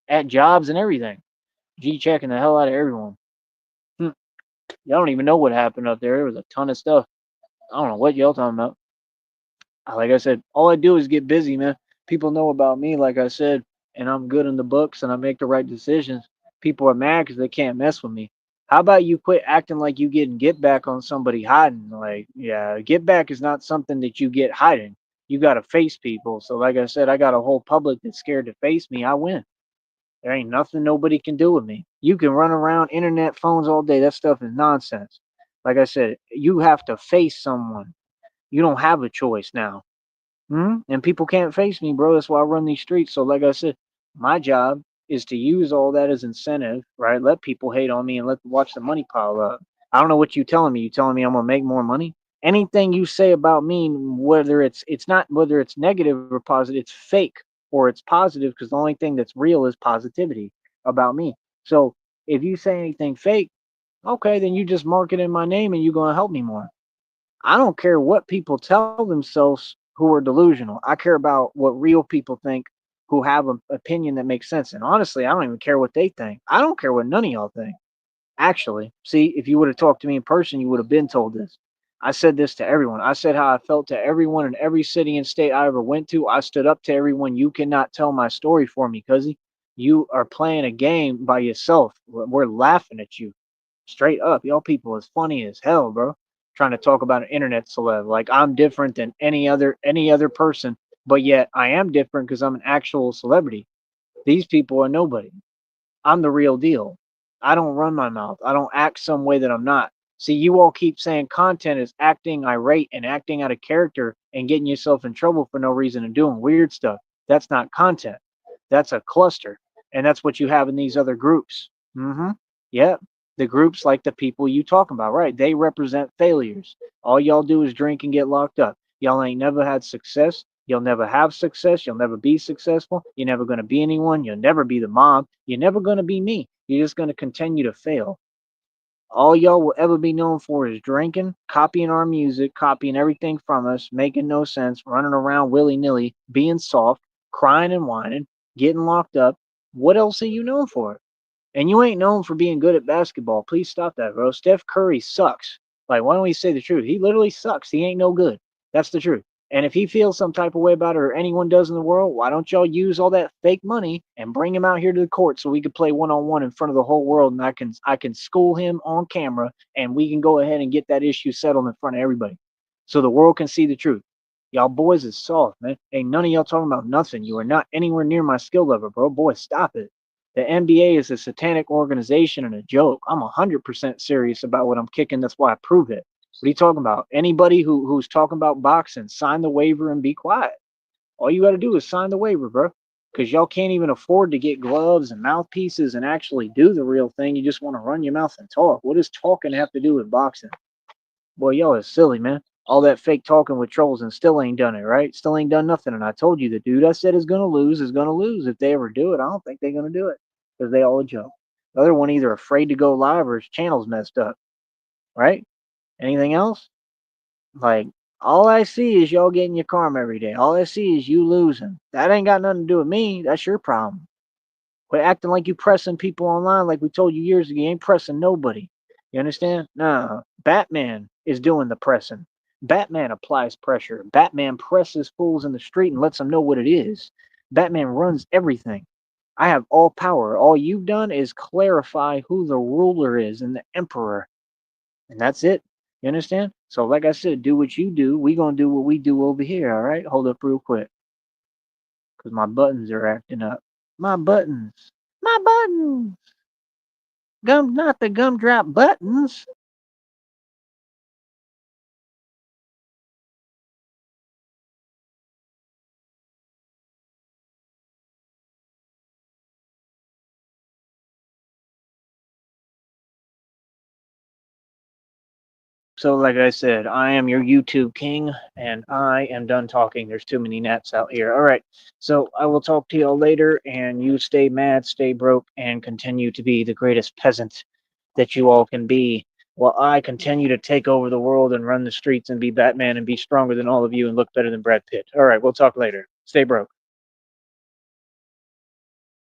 at jobs and everything. G checking the hell out of everyone. Hmm. Y'all don't even know what happened up there. There was a ton of stuff. I don't know what y'all talking about. Like I said, all I do is get busy, man. People know about me, like I said, and I'm good in the books and I make the right decisions. People are mad because they can't mess with me. How about you quit acting like you getting get back on somebody hiding? Like, yeah, get back is not something that you get hiding. You got to face people. So, like I said, I got a whole public that's scared to face me. I win. There ain't nothing nobody can do with me. You can run around internet phones all day. That stuff is nonsense. Like I said, you have to face someone. You don't have a choice now. And people can't face me, bro. That's why I run these streets. So, like I said, my job is to use all that as incentive, right? Let people hate on me and let watch the money pile up. I don't know what you telling me. You telling me I'm gonna make more money? Anything you say about me, whether it's not whether it's negative or positive, it's fake or it's positive because the only thing that's real is positivity about me. So if you say anything fake, okay, then you just marketing my name and you're gonna help me more. I don't care what people tell themselves who are delusional. I care about what real people think who have an opinion that makes sense. And honestly, I don't even care what they think. I don't care what none of y'all think. Actually, see, if you would have talked to me in person, you would have been told this. I said this to everyone. I said how I felt to everyone in every city and state I ever went to. I stood up to everyone. You cannot tell my story for me, cuzzy. You are playing a game by yourself. We're laughing at you. Straight up. Y'all people is funny as hell, bro. Trying to talk about an internet celeb. Like I'm different than any other person, but yet I am different because I'm an actual celebrity. These people are nobody. I'm the real deal. I don't run my mouth. I don't act some way that I'm not. See, you all keep saying content is acting irate and acting out of character and getting yourself in trouble for no reason and doing weird stuff. That's not content. That's a cluster. And that's what you have in these other groups. Mm-hmm. Yep. The groups like the people you talking about, right? They represent failures. All y'all do is drink and get locked up. Y'all ain't never had success. You'll never have success. You'll never be successful. You're never going to be anyone. You'll never be the mom. You're never going to be me. You're just going to continue to fail. All y'all will ever be known for is drinking, copying our music, copying everything from us, making no sense, running around willy nilly, being soft, crying and whining, getting locked up. What else are you known for? And you ain't known for being good at basketball. Please stop that, bro. Steph Curry sucks. Like, why don't we say the truth? He literally sucks. He ain't no good. That's the truth. And if he feels some type of way about it or anyone does in the world, why don't y'all use all that fake money and bring him out here to the court so we could play one on one in front of the whole world and I can school him on camera and we can go ahead and get that issue settled in front of everybody. So the world can see the truth. Y'all boys is soft, man. Ain't none of y'all talking about nothing. You are not anywhere near my skill level, bro. Boy, stop it. The NBA is a satanic organization and a joke. I'm 100% serious about what I'm kicking. That's why I prove it. What are you talking about? Anybody who's talking about boxing, sign the waiver and be quiet. All you got to do is sign the waiver, bro. Because y'all can't even afford to get gloves and mouthpieces and actually do the real thing. You just want to run your mouth and talk. What does talking have to do with boxing? Boy, y'all is silly, man. All that fake talking with trolls and still ain't done it, right? Still ain't done nothing. And I told you the dude I said is gonna lose is gonna lose. If they ever do it, I don't think they're gonna do it because they all a joke. The other one either afraid to go live or his channel's messed up, right? Anything else? Like all I see is y'all getting your karma every day. All I see is you losing. That ain't got nothing to do with me. That's your problem. Quit acting like you pressing people online like we told you years ago. You ain't pressing nobody. You understand? No. Batman is doing the pressing. Batman applies pressure. Batman presses fools in the street and lets them know what it is. Batman runs everything. I have all power. All you've done is clarify who the ruler is and the emperor. And that's it. You understand? So like I said, do what you do. We gonna do what we do over here, all right? Hold up real quick. Cause my buttons are acting up. My buttons. My buttons. Gum, not the gumdrop buttons. So, like I said, I am your YouTube king, and I am done talking. There's too many gnats out here. All right. So, I will talk to y'all later, and you stay mad, stay broke, and continue to be the greatest peasant that you all can be, while I continue to take over the world and run the streets and be Batman and be stronger than all of you and look better than Brad Pitt. All right. We'll talk later. Stay broke.